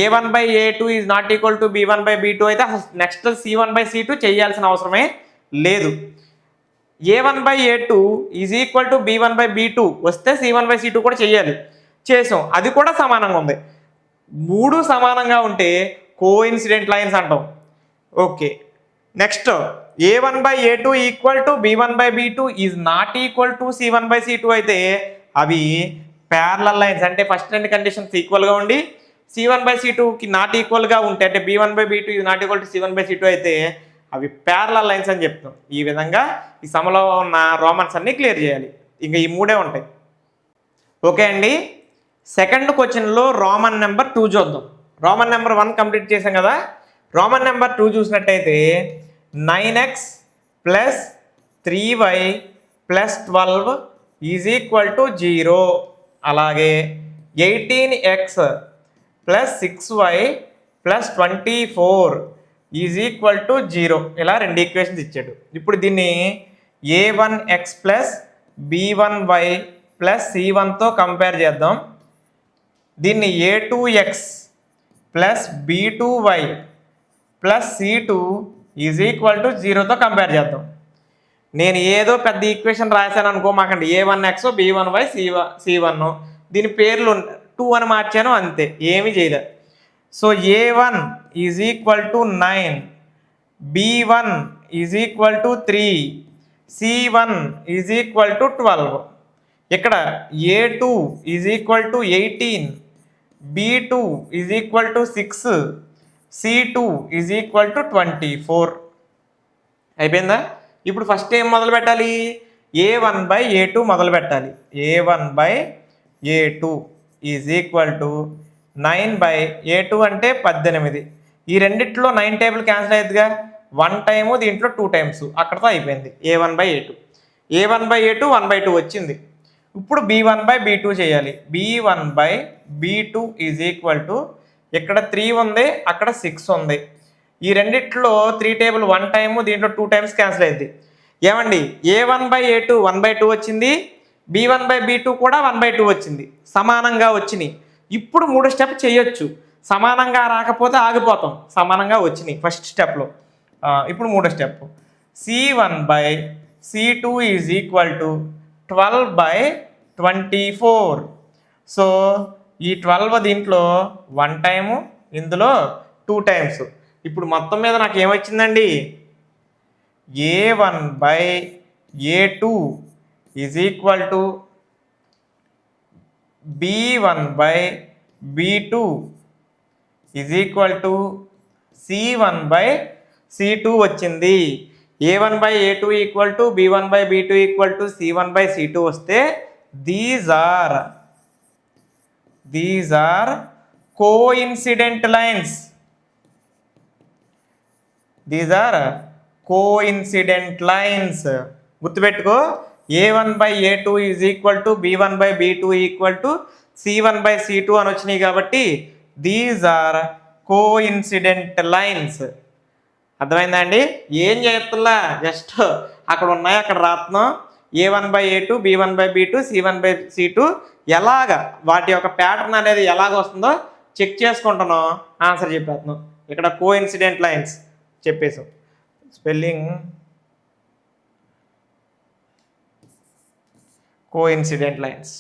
[SPEAKER 1] a1/A2 is not equal to b1/B2 అయితే నెక్స్ట్ c1/C2 చేయాల్సిన అవసరమే లేదు. a1/A2 is equal to b1/B2 వస్తే c1/C2 కూడా చేయాలి. చేసాం, అది కూడా సమానంగా ఉంది. 3 సమానంగా ఉంటే కోఇన్సిడెంట్ లైన్స్ అంటాం. Okay, next a1/A2 equal to b1/B2 is not equal to c1/C2 అయితే అవి ప్యారలల్ లైన్స్. అంటే ఫస్ట్ 2 కండిషన్స్ ఈక్వల్గా ఉండి c1/C2కి నాట్ ఈక్వల్గా ఉంటే, అంటే b1/B2 is not equal to c1/C2 అయితే అవి ప్యారలల్ లైన్స్ అని చెప్తాం. ఈ విధంగా ఈ సమలో ఉన్న రోమన్స్ అన్ని క్లియర్ చేయాలి. ఇంకా ఈ 3 ఉంటాయి. ఓకే అండి, సెకండ్ క్వశ్చన్లో రోమన్ నెంబర్ 2 చూద్దాం. రోమన్ నెంబర్ 1 కంప్లీట్ చేసాం కదా. రోమన్ నెంబర్ 2 చూసినట్టయితే 9x plus 3y plus 12 is equal to 0. అలాగే 18x plus 6y plus 24 is equal to 0. ఇలా రెండు ఈక్వేషన్స్ ఇచ్చాడు. ఇప్పుడు దీన్ని a1x plus b1y plus c1తో compare చేద్దాం. దీన్ని a2x plus b2y plus c2 is equal to 0తో కంపేర్ చేద్దాం. నేను ఏదో పెద్ద ఈక్వేషన్ రాశాను అనుకో, మాకండి a1x b1y c1 దీని పేర్లు 2 అని మార్చాను, అంతే, ఏమీ చేయలేదు. So a1 is equal to 9, b1 is equal to 3, c1 is equal to 12. ఇక్కడ a2 is equal to 18, b2 is equal to 6, c2 is equal to 24. అయిపోయిందా? ఇప్పుడు ఫస్ట్ ఏం మొదలు పెట్టాలి? a1/a2 మొదలు పెట్టాలి. a1/a2 is equal to 9/a2 అంటే 18. ఈ రెండిట్లో 9 టేబుల్ క్యాన్సిల్ అయ్యేదిగా, 1 టైము దీంట్లో 2 టైమ్స్, అక్కడతో అయిపోయింది a1/a2. a1/a2 1/2 వచ్చింది. ఇప్పుడు b1/b2 చేయాలి. b1/b2 ఈజ్ ఈక్వల్ టు, ఇక్కడ 3 ఉంది, అక్కడ 6 ఉంది. ఈ రెండిట్లో 3 టేబుల్ 1 టైము, దీంట్లో 2 టైమ్స్ క్యాన్సిల్ అయ్యింది. ఏమండి, a1/a2 1/2 వచ్చింది, b1/b2 కూడా 1/2 వచ్చింది, సమానంగా వచ్చినాయి. ఇప్పుడు 3 స్టెప్ చేయొచ్చు. సమానంగా రాకపోతే ఆగిపోతాం, సమానంగా వచ్చినాయి ఫస్ట్ స్టెప్లో. ఇప్పుడు 3 step, c1/c2 is equal to 12/24. So ఈ 12 దీంట్లో 1 టైము, ఇందులో 2 టైమ్స్. ఇప్పుడు మొత్తం మీద నాకు ఏమొచ్చిందండి? a1/a2 is equal to b1/b2 is equal to c1/c2 వచ్చింది. a1/a2 equal to b1/b2 equal to c1/c2 వస్తే these are coincident lines. These are coincident lines. గుర్తుపెట్టుకో, a1/a2 is equal to b1/b2 equal to c1/c2 అని వచ్చినాయి కాబట్టి these are coincident lines. అర్థమైందా అండి? ఏం చేస్తున్నా, జస్ట్ అక్కడ ఉన్నాయి, అక్కడ రాస్తున్నాం. a1/a2 b1/b2 c1/c2 ఎలాగ వాటి యొక్క ప్యాటర్న్ అనేది ఎలాగ వస్తుందో చెక్ చేసుకుంటున్నాం, ఆన్సర్ చెప్పేస్తున్నాం. ఇక్కడ కోఇన్సిడెంట్ లైన్స్ చెప్పేసాం. Spelling coincident lines.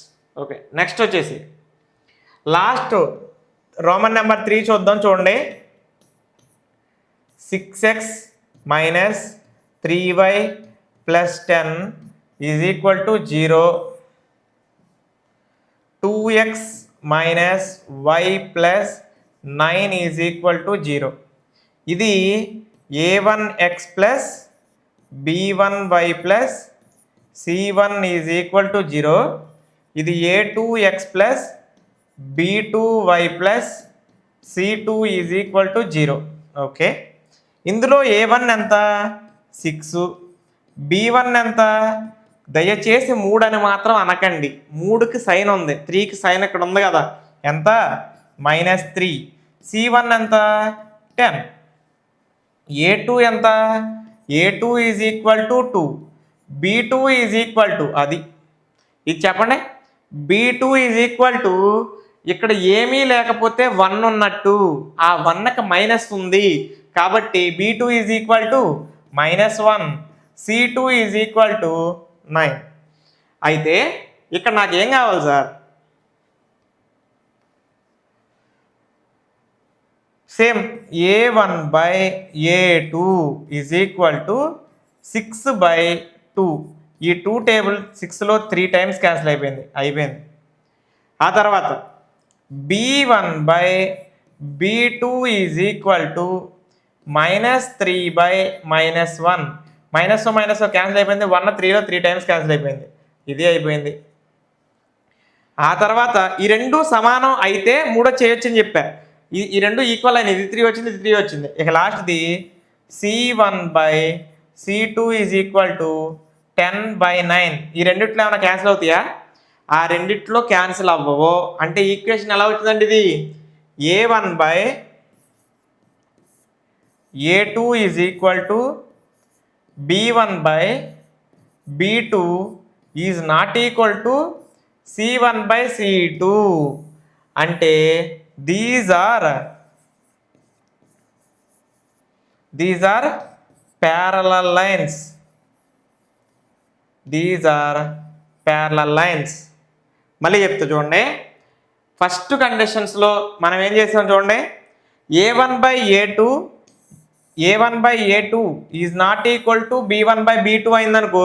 [SPEAKER 1] Okay, next వచ్చేసి లాస్ట్ రోమన్ నెంబర్ 3 చూద్దాం. చూడండి, 6x minus 3y plus 10 is equal to 0, 2x minus y plus 9 is equal to 0. ఇది a1x plus b1y plus c1 is equal to 0. ఇది a2x plus b2y plus c2 is equal to 0. Okay, ఇందులో a1 ఎంత? 6, b1 ఎంత? దయచేసి 3 అని మాత్రం అనకండి, 3కి సైన్ ఉంది, 3కి సైన్ ఇక్కడ ఉంది కదా, ఎంత? -3. c1 ఎంత? 10. a2 ఎంత? a2 is equal to 2, b2 is equal to, అది ఇది చెప్పండి, b2 ఈజ్ ఈక్వల్ టు, ఇక్కడ ఏమీ లేకపోతే 1 ఉన్నట్టు, ఆ 1కి మైనస్ ఉంది కాబట్టి b2 is equal to -1, c2 is equal to 9. అయితే ఇక్కడ నాకేం కావాలి sir? Same a1/a2 is equal to 6/2. ఈ 2 టేబుల్ 6లో 3 టైమ్స్ క్యాన్సిల్ అయిపోయింది. ఆ తర్వాత b1/b2 is equal to -3/-1. Minus cancel అయిపోయింది, 1 3లో 3 టైమ్స్ క్యాన్సిల్ అయిపోయింది, ఇది అయిపోయింది. ఆ తర్వాత ఈ రెండు సమానం అయితే 3 చేయొచ్చు అని చెప్పా. ఈ రెండు ఈక్వల్ అయినాయి, ఇది 3 వచ్చింది, ఇది 3 వచ్చింది. ఇక లాస్ట్ది c1/c2 ఈజ్ ఈక్వల్ టు 10/9. ఈ రెండిట్లో ఏమైనా క్యాన్సిల్ అవుతాయా? ఆ రెండిట్లో క్యాన్సిల్ అవ్వవు. అంటే ఈక్వేషన్ ఎలా వచ్చిందండి? ఇది A2 is equal to B1 by B2 is not equal to C1 by C2. అంటే these are parallel lines. These are parallel lines. మళ్ళీ చెప్తా చూడండి. ఫస్ట్ కండిషన్స్లో మనం ఏం చేసాం చూడండి. A1 by A2 is not equal to B1 by B2 అయిందనుకో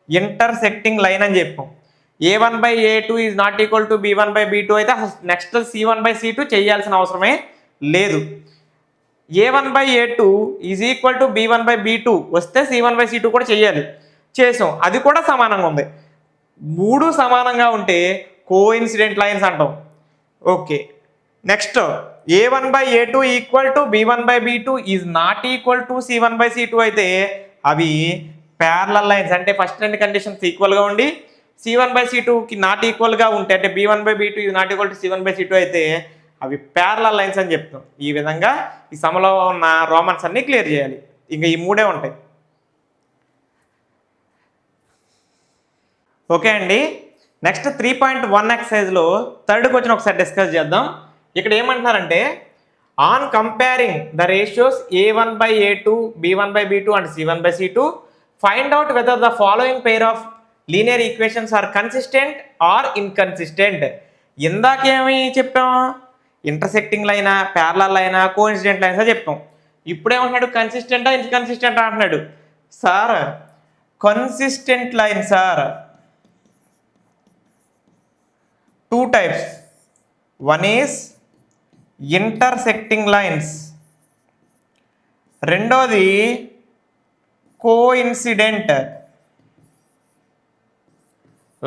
[SPEAKER 1] ఇంటర్సెక్టింగ్ లైన్ అని చెప్పాం. A1 by A2 is not equal to B1 by B2 అయితే నెక్స్ట్ C1 బై C2 చేయాల్సిన అవసరమే లేదు. A1 by A2 is equal to B1 by B2 వస్తే C1 by C2 కూడా చేయాలి. చేసాం, అది కూడా సమానంగా ఉంది. మూడు సమానంగా ఉంటే కోఇన్సిడెంట్ లైన్స్ అంటాం. Okay, next A1 by A2 equal to B1 by B2 is not equal to C1 by C2 అయితే అవి ప్యారలల్ లైన్స్. అంటే ఫస్ట్ రెండు కండిషన్స్ ఈక్వల్గా ఉండి C1 బై C2కి నాట్ ఈక్వల్గా ఉంటాయి. అంటే B1 by B2 is not equal to C1 by C2 అయితే అవి ప్యారలల్ లైన్స్ అని చెప్తాం. ఈ విధంగా ఈ సమలో ఉన్న రోమన్స్ అన్ని క్లియర్ చేయాలి. ఇంకా ఈ మూడే ఉంటాయి. ఓకే అండి, నెక్స్ట్ 3.1 ఎక్సర్సైజ్లో థర్డ్ క్వశ్చన్ ఒకసారి డిస్కస్ చేద్దాం. ఇక్కడ ఏమంటున్నారంటే on comparing the ratios A1 by A2 B1 by B2 and C1 by C2 find out whether the following pair of linear equations are consistent or inconsistent. ఇందాకేమి చెప్పాం, intersecting లైనా parallel లైనా coincident lines చెప్పాం. ఇప్పుడేమంటున్నాడు, కన్సిస్టెంటా ఇన్కన్సిస్టెంటా అంటున్నాడు. Sir consistent line sir two types. One is intersecting lines, రెండోది కోఇన్సిడెంట్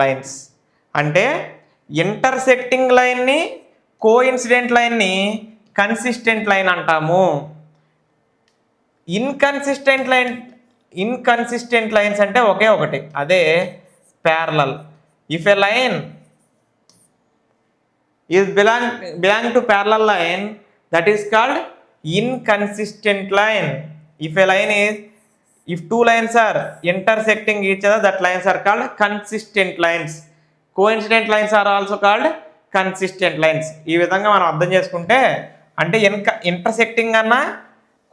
[SPEAKER 1] లైన్స్. అంటే ఇంటర్సెక్టింగ్ లైన్ని కోఇన్సిడెంట్ లైన్ని కన్సిస్టెంట్ లైన్ అంటాము. ఇన్కన్సిస్టెంట్ లైన్స్ అంటే ఒకే ఒకటి, అదే parallel. If a line is belong to parallel line that is called inconsistent line. if two lines are intersecting each other, that lines are called consistent lines. Coincident lines are also called consistent lines. ఈ విధంగా మనం అర్థం చేసుకుంటే అంటే intersecting అన్నా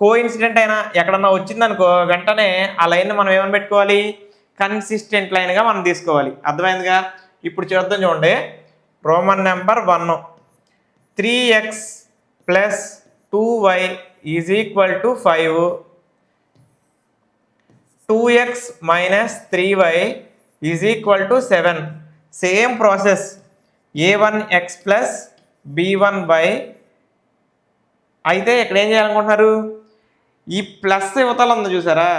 [SPEAKER 1] coincident అయినా ఎక్కడన్నా వచ్చిందనుకో వెంటనే ఆ లైన్ మనం ఏమని పెట్టుకోవాలి, కన్సిస్టెంట్ లైన్గా మనం తీసుకోవాలి. అర్థమైందిగా? ఇప్పుడు చూద్దాం చూడండి. Roman number 1, 3x plus 2y is equal to 5, 2x minus 3y is equal to 7. Same process a1x plus b1y. అయితే ఇక్కడ ఏం చేయాలనుకుంటున్నారు, ఈ ప్లస్ యువతలు ఉంది చూసారా,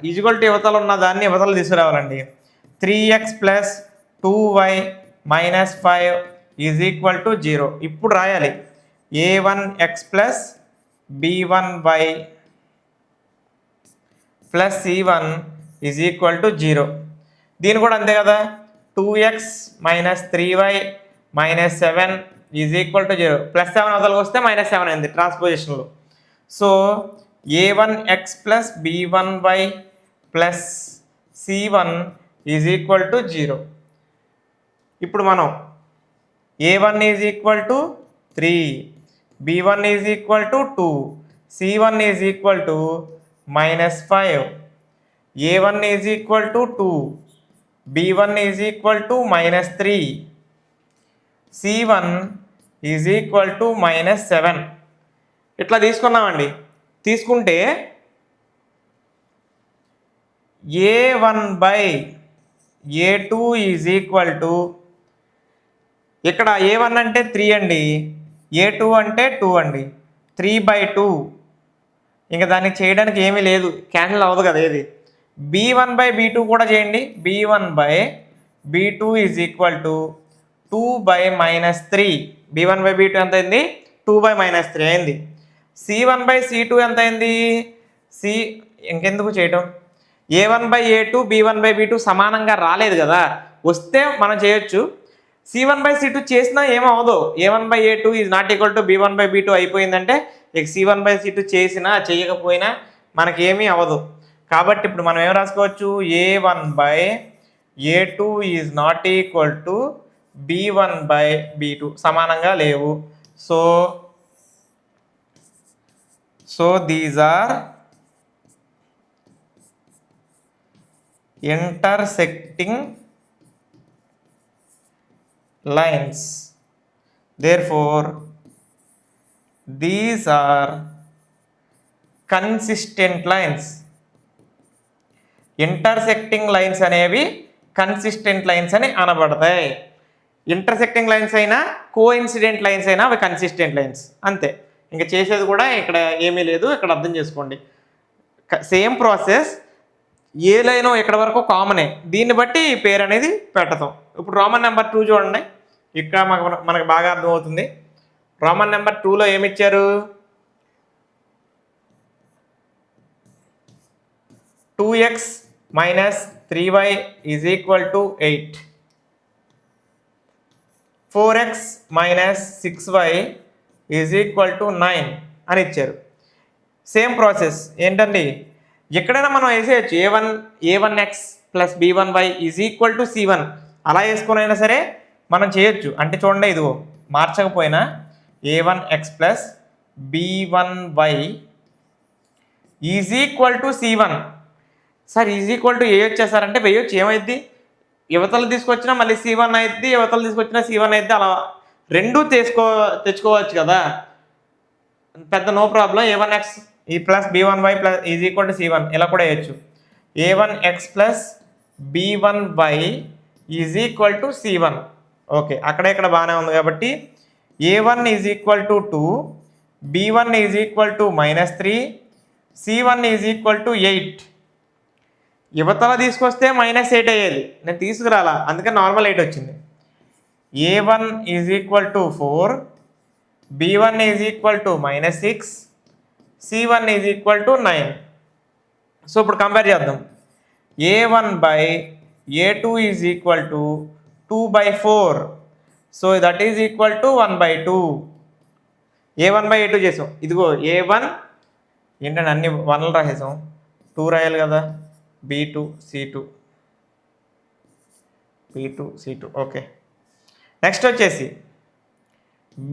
[SPEAKER 1] ఈజ్వల్ టు యువతలు ఉన్న దాన్ని యువతలు తీసుకురావాలండి. 3x plus 2y minus 5 is equal to 0. ఇప్పుడు రాయాలి a1x plus b1y plus c1 is equal to 0. దీని కూడా అంతే కదా, 2x minus 3y minus 7 is equal to 0. Plus 7 అవతలకు వస్తే మైనస్ 7 అయింది ట్రాన్స్పోజిషన్లో. So a1x plus b1y plus c1 is equal to 0. ఇప్పుడు మనం a1 is equal to 3, b1 is equal to 2, c1 is equal to minus 5, a1 is equal to 2, b1 is equal to minus 3, c1 is equal to minus 7. ఇట్లా తీసుకున్నామండి. తీసుకుంటే a1 by a2 is equal to, ఇక్కడ a1 అంటే 3 అండి, a2 అంటే 2 అండి, 3/2. ఇంకా దాన్ని చేయడానికి ఏమీ లేదు, క్యాన్సిల్ అవ్వదు కదా ఏది. b1 బై b2 కూడా చేయండి. b1 by b2 is equal to 2/-3. b1 by b2 ఎంత అయింది, 2/-3 అయింది. c1 బై c2 ఎంత అయింది, ఇంకెందుకు చేయటం, a1 by a2 b1 by b2 సమానంగా రాలేదు కదా, వస్తే మనం చేయొచ్చు. c1 బై c2 చేసినా ఏమవదు, a1 by a2 is not equal to b1 by b2 అయిపోయిందంటే ఇక c1 బై c2 చేసినా చేయకపోయినా మనకేమీ అవ్వదు. కాబట్టి ఇప్పుడు మనం ఏం రాసుకోవచ్చు, A1/A2 is not equal to B1/B2 సమానంగా లేవు. So these are intersecting lines. Therefore, these are consistent lines. Intersecting lines అనేవి కన్సిస్టెంట్ లైన్స్ అని అనబడతాయి. ఇంటర్సెక్టింగ్ లైన్స్ అయినా కోఇన్సిడెంట్ లైన్స్ అయినా అవి కన్సిస్టెంట్ లైన్స్ అంతే. ఇంకా చేసేది కూడా ఇక్కడ ఏమీ లేదు, ఇక్కడ అర్థం చేసుకోండి. సేమ్ ప్రాసెస్, ఏ లైన్ ఇక్కడ వరకు కామనే, దీన్ని బట్టి ఈ పేరు అనేది పెట్టతాం. ఇప్పుడు రోమన్ నెంబర్ 2 చూడండి, ఇక్కడ మనకు బాగా అర్థమవుతుంది. రోమన్ నెంబర్ 2లో ఏమిచ్చారు, 2x minus 3y is equal to 8, 4x minus 6y is equal to 9 అని ఇచ్చారు. సేమ్ ప్రాసెస్ ఏంటండి, ఎక్కడైనా మనం వేసేయచ్చు a1x plus b1y is equal to c1 అలా వేసుకొని అయినా సరే మనం చేయొచ్చు. అంటే చూడండి, ఇదిగో మార్చకపోయినా a1x plus b1y is equal to c1. Sir is equal to వేయొచ్చా సార్ అంటే వేయొచ్చు. ఏమైద్ది, యువతలు తీసుకొచ్చినా మళ్ళీ c1 అయిద్ది, యువతలు తీసుకొచ్చినా c1 అయిద్ది. అలా రెండూ తెచ్చుకోవచ్చు కదా, పెద్ద నో ప్రాబ్లం. a1x ఈ plus b1y plus is equal to c1 ఇలా కూడా వేయచ్చు. a1x plus b1y is equal to c1. Okay, ఇక్కడ బాగానే ఉంది. కాబట్టి a1 is equal to 2, b1 is equal to -3, c1 is equal to 8. యువతల తీసుకొస్తే -8 అయ్యేది, నేను తీసుకురాలా, అందుకని నార్మల్ 8 వచ్చింది. a1 is equal to 4, b1 is equal to -6, c1 is equal to 9. So ఇప్పుడు కంపేర్ చేద్దాం. a1/a2 is equal to 2/4, so that is equal to 1/2. a1/a2 చేసాం. ఇదిగో a1 ఏంటంటే అన్ని 1లు రాసేసాం, 2 రాయాలి కదా, b2 c2 ఓకే. నెక్స్ట్ వచ్చేసి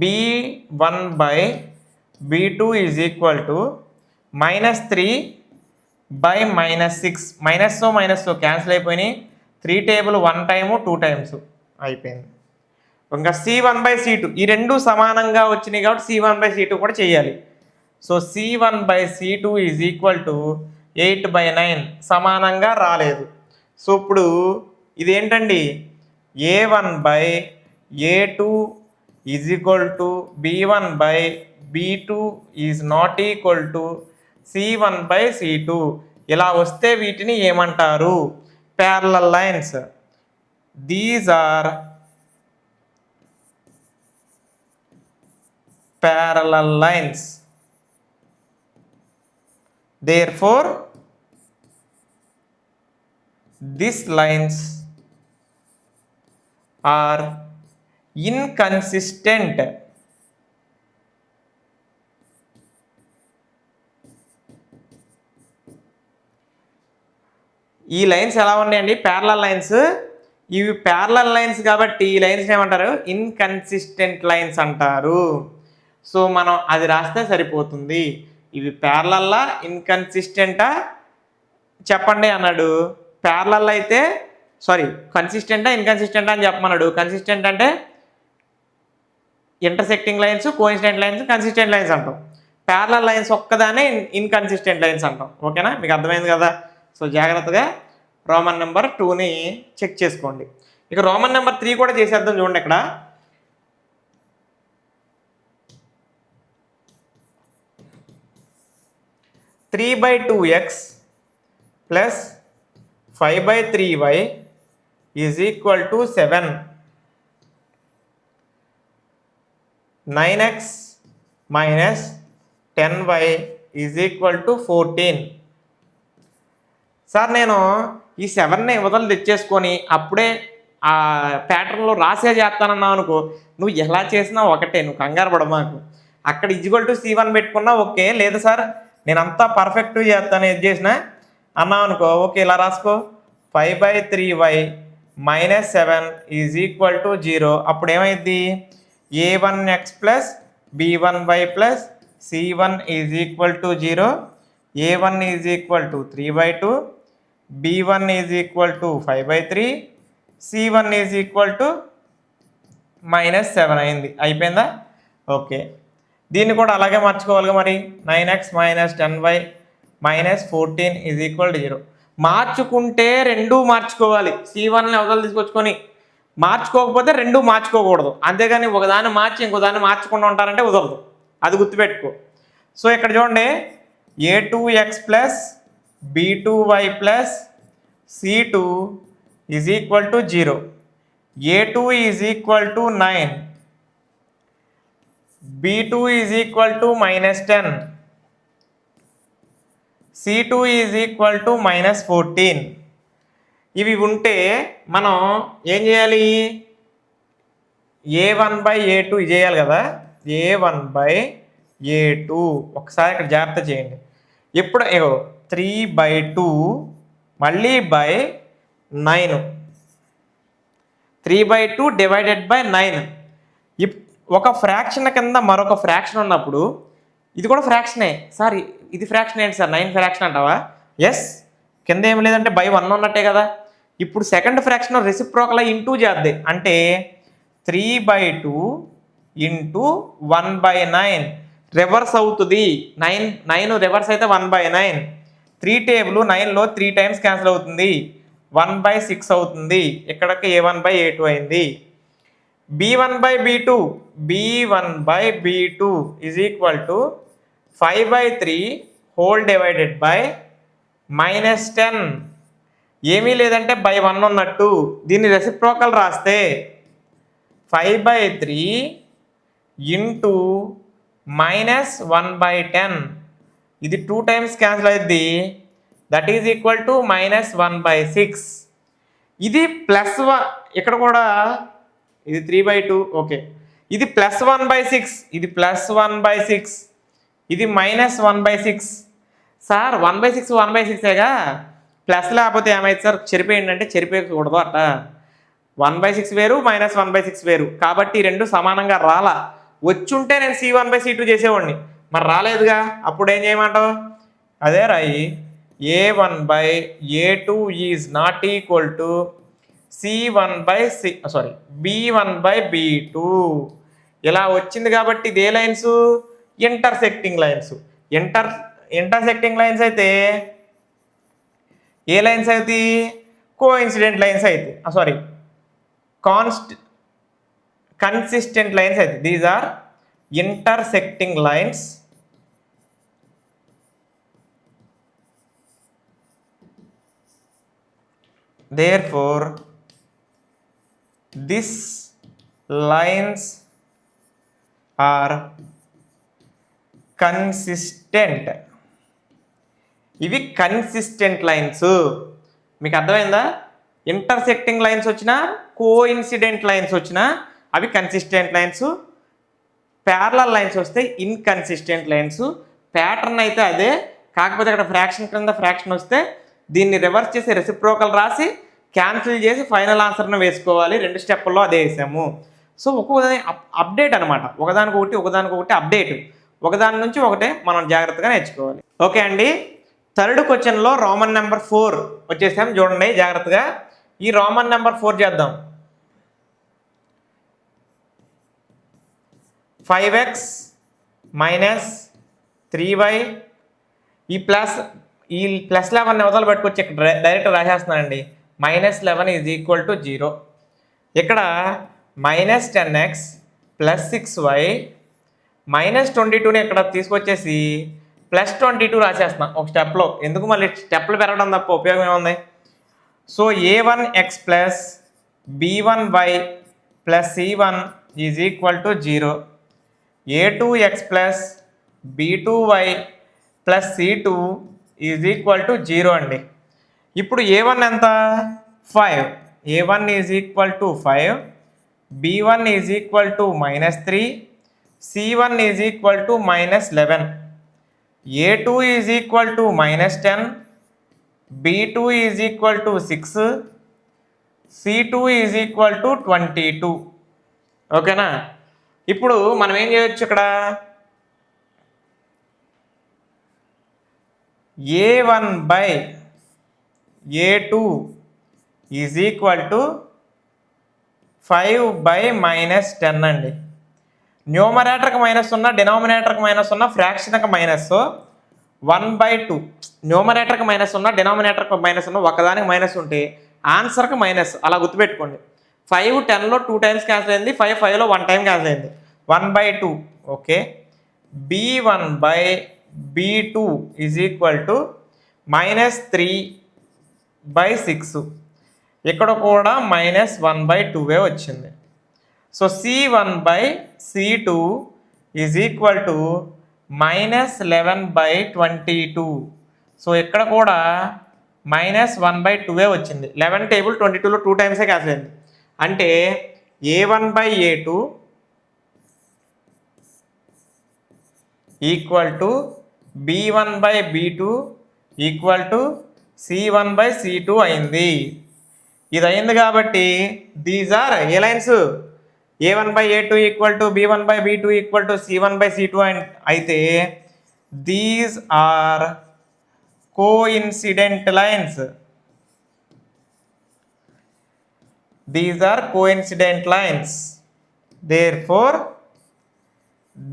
[SPEAKER 1] b1/b2 is equal to -3/-6. Minus cancel అయిపోయినాయి. 3 టేబుల్ 1 టైము 2 టైమ్స్ అయిపోయింది. ఇంకా c1/c2 ఈ రెండు సమానంగా వచ్చినాయి కాబట్టి c1/c2 కూడా చేయాలి. So c1/c2 is equal to 8/9 సమానంగా రాలేదు. సో ఇప్పుడు ఇదేంటండి, a1/a2 is equal to b1/b2 is not equal to c1/c2. ఇలా వస్తే వీటిని ఏమంటారు, parallel lines. These are parallel lines. Therefore, these lines are inconsistent. ఈ లైన్స్ ఎలా ఉన్నాయండి, ప్యారలల్ లైన్స్. ఇవి ప్యారలల్ లైన్స్ కాబట్టి ఈ లైన్స్ ఏమంటారు, ఇన్కన్సిస్టెంట్ లైన్స్ అంటారు. సో మనం అది రాస్తే సరిపోతుంది. ఇవి ప్యారలల్లా ఇన్కన్సిస్టెంటా చెప్పండి అన్నాడు. ప్యారలల్ అయితే కన్సిస్టెంటా ఇన్కన్సిస్టెంటా అని చెప్పమన్నాడు. కన్సిస్టెంట్ అంటే intersecting lines, coincident lines, consistent lines అంటాం. ప్యారలల్ లైన్స్ ఒక్కదానే ఇన్కన్సిస్టెంట్ లైన్స్ అంటాం. ఓకేనా, మీకు అర్థమైంది కదా. సో జాగ్రత్తగా రోమన్ నెంబర్ 2ని చెక్ చేసుకోండి. ఇక రోమన్ నెంబర్ 3 కూడా చేసేద్దాం. చూడండి, ఇక్కడ 3/2x plus 5/3y is equal to 7. 9x minus 10y is equal to 14. Sir నేను ఈ 7ని వదలు తెచ్చేసుకొని అప్పుడే ఆ ప్యాటర్న్లో రాసే చేస్తానన్నావు అనుకో, నువ్వు ఎలా చేసినా ఒకటే, నువ్వు కంగారు పడమాకు. అక్కడ ఈజ్వల్ టు c1 పెట్టుకున్నా ఓకే, లేదు సార్ నేను అంతా పర్ఫెక్ట్ చేస్తాను, ఏది చేసినా అన్నావు అనుకో, ఓకే ఇలా రాసుకో. 5/3y - 7 is equal to 0. అప్పుడు ఏమైంది? a1x plus b1y plus c1 is equal to 0. a1 is equal to 3/2, b1 is equal to 5/3, c1 is equal to -7 అయింది. అయిపోయిందా? ఓకే, దీన్ని కూడా అలాగే మార్చుకోవాలిగా మరి. 9x - 10y - 14 is equal to 0. మార్చుకుంటే రెండూ మార్చుకోవాలి. c1ని అవతల తీసుకొచ్చుకొని మార్చుకోకపోతే రెండూ మార్చుకోకూడదు. అంతేగాని ఒకదాన్ని మార్చి ఇంకోదాన్ని మార్చకుండా ఉంటారంటే కుదరదు, అది గుర్తుపెట్టుకో. సో ఇక్కడ చూడండి, a2x plus b2y plus c2 is equal to 0. a2 is equal to 9, b2 is equal to -10, c2 is equal to -14. ఇవి ఉంటే మనం ఏం చేయాలి? a1/a2 ఇది చేయాలి కదా. a1/a2 ఒకసారి ఇక్కడ జాగ్రత్త చేయండి. ఎప్పుడు 3/2 మళ్ళీ బై 9, 3/2 డివైడెడ్ బై 9. ఒక ఫ్రాక్షన్ కింద మరొక ఫ్రాక్షన్ ఉన్నప్పుడు ఇది కూడా ఫ్రాక్షనే. సార్ ఇది ఫ్రాక్షన్ ఏంటి సార్, 9 ఫ్రాక్షన్ అంటావా? ఎస్, కింద ఏం లేదంటే బై 1 ఉన్నట్టే కదా. ఇప్పుడు సెకండ్ ఫ్రాక్షన్ రెసిప్రోకల్ ఇంటూ చేద్ది, అంటే 3/2 ఇంటూ 1/9 రివర్స్ అవుతుంది. 9 రివర్స్ అయితే 1/9. 3 టేబుల్ 9లో 3 టైమ్స్ క్యాన్సిల్ అవుతుంది, 1/6 అవుతుంది. ఇక్కడికి a1/a2 అయింది. b1/b2 is equal to 5/3 whole divided by -10. ఏమీ లేదంటే బై 1 ఉన్నట్టు. దీన్ని రెసిప్రోకల్ రాస్తే 5/3 ఇంటూ -1/10, ఇది 2 టైమ్స్ క్యాన్సిల్ అయింది, దట్ ఈజ్ ఈక్వల్ టు -1/6. ఇది +1, ఇక్కడ కూడా ఇది 3/2. ఓకే, ఇది +1/6, ఇది +1/6, ఇది -1/6. సార్ 1/6 1/6ఏగా, ప్లస్ లేకపోతే ఏమైంది సార్? చెరిపేయండి అంటే చెరిపేయకూడదు అట్ట. 1/6 వేరు -1/6 వేరు, కాబట్టి ఈ రెండు సమానంగా రాలా. వచ్చుంటే నేను c1/c2 చేసేవాడిని, మరి రాలేదుగా. అప్పుడు ఏం చేయమంటావు? అదే రాయి, a1/a2 is not equal to b1/b2. ఇలా వచ్చింది కాబట్టి ఇది ఏ lines? Intersecting lines. Intersecting lines అయితే ఏ లైన్స్ అవుతాయి? కోఇన్సిడెంట్ లైన్స్ అవుతాయి, కన్సిస్టెంట్ లైన్స్ అవుతాయి. These are intersecting lines. Therefore, these lines are consistent. ఇవి కన్సిస్టెంట్ లైన్స్. మీకు అర్థమైందా? ఇంటర్సెక్టింగ్ లైన్స్ వచ్చినా, కోఇన్సిడెంట్ లైన్స్ వచ్చినా అవి కన్సిస్టెంట్ లైన్స్. ప్యారలల్ లైన్స్ వస్తే ఇన్కన్సిస్టెంట్ లైన్స్. ప్యాటర్న్ అయితే అదే, కాకపోతే అక్కడ ఫ్రాక్షన్ కింద ఫ్రాక్షన్ వస్తే దీన్ని రివర్స్ చేసి రెసిప్రోకల్ రాసి క్యాన్సిల్ చేసి ఫైనల్ ఆన్సర్ను వేసుకోవాలి. 2 స్టెప్పుల్లో అదే వేసాము. సో ఒక్కొక్కదాని అప్డేట్ అనమాట, ఒకదానికొకటి అప్డేట్, ఒకదాని నుంచి ఒకటే మనం జాగ్రత్తగా నేర్చుకోవాలి. ఓకే అండి, థర్డ్ క్వశ్చన్లో రోమన్ నెంబర్ 4 వచ్చేసాం. చూడండి జాగ్రత్తగా, ఈ రోమన్ నెంబర్ 4 చేద్దాం. 5x - 3y, ఈ ప్లస్ 11 వదలు పెట్టుకొచ్చి ఇక్కడ డైరెక్ట్ రాసేస్తున్నానండి. -11 is equal to 0. ఇక్కడ -10x + 6y -22ని ఇక్కడ తీసుకొచ్చేసి +22 రాసేస్తున్నాం ఒక స్టెప్లో. ఎందుకు మళ్ళీ స్టెప్లు పెరగడం తప్ప ఉపయోగం ఏముంది? So a1x plus b1y plus c1 is equal to 0. a2x plus b2y plus c2 is equal to 0 అండి. ఇప్పుడు a1 ఎంత? 5. a1 is equal to 5, b1 is equal to -3, c1 is equal to -11. A2 is equal to -10, B2 is equal to 6, C2 is equal to 22. ఓకేనా? ఇప్పుడు మనం ఏం చేయొచ్చు ఇక్కడ, A1 by A2 is equal to 5 by -10 అండి. న్యూమరేటర్కి minus ఉన్న, డినామినేటర్కి minus ఉన్న, ఫ్రాక్షన్కి minus 1/2. న్యూమరేటర్కి minus ఉన్న, డినామినేటర్కి మైనస్ ఉన్న, ఒకదానికి మైనస్ ఉంటే ఆన్సర్కి మైనస్. అలా గుర్తుపెట్టుకోండి. 5 10లో 2 టైమ్స్ క్యాన్సిల్ అయింది, 5 5లో 1 టైం క్యాన్సిల్ అయింది. 1/2. Okay. B1 by B2 is equal to -3/6. ఇక్కడ కూడా -1/2 వచ్చింది. So C1 by C2 is equal to -11/22. So ఇక్కడ కూడా -1/2 వచ్చింది. 11 టేబుల్ 22లో 2 టైమ్సే క్యాన్సిల్ అయింది. అంటే A1 by A2 equal to B1 by B2 equal to C1 by C2 అయింది. ఇది అయింది కాబట్టి దీస్ ఆర్ ఏ lines. A1 by A2 equal to B1 by B2 equal to C1 by C2 అయితే these are coincident lines. These are coincident lines. Therefore,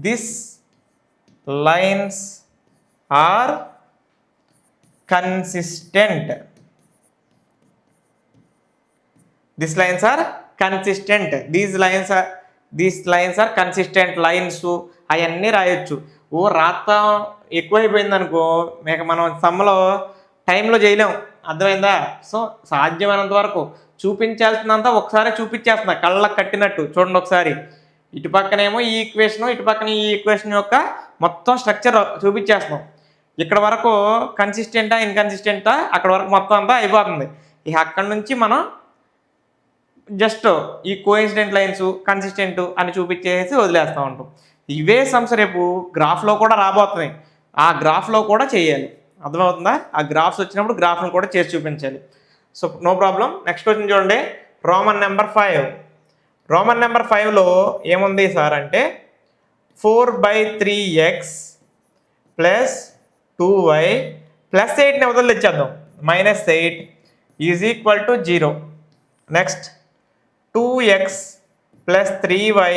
[SPEAKER 1] these lines are consistent. These lines are consistent. These lines are consistent lines. అవన్నీ రాయొచ్చు. రాత్రం ఎక్కువైపోయింది అనుకో, మేక మనం సమ్మలో టైంలో చేయలేం. అర్థమైందా? సో సాధ్యమైనంత వరకు చూపించాల్సినంత ఒకసారి చూపించేస్తున్నా, కళ్ళకు కట్టినట్టు. చూడండి ఒకసారి, ఇటు పక్కనేమో ఈ ఈక్వేషన్, ఇటు పక్కన ఈ ఈక్వేషన్ యొక్క మొత్తం స్ట్రక్చర్ చూపించేస్తున్నాం. ఇక్కడ వరకు కన్సిస్టెంటా ఇన్కన్సిస్టెంటా, అక్కడ వరకు మొత్తం అంతా అయిపోతుంది. ఇక అక్కడ నుంచి మనం జస్ట్ ఈ కోఇన్సిడెంట్ లైన్స్, కన్సిస్టెంట్ అని చూపించేసి వదిలేస్తూ ఉంటాం. ఇవే సమ్స్ రేపు గ్రాఫ్లో కూడా రాబోతున్నాయి. ఆ గ్రాఫ్లో కూడా చేయాలి. అర్థమవుతుందా? ఆ గ్రాఫ్స్ వచ్చినప్పుడు గ్రాఫ్ను కూడా చేసి చూపించాలి. So no problem. Next question చూడండి. Roman number 5. రోమన్ నెంబర్ 5లో ఏముంది సార్ అంటే 4/3x ప్లస్ 2y ప్లస్ 8ని అవతల తెచ్చేద్దాం. -8 is equal to 0. Next 2x plus 3y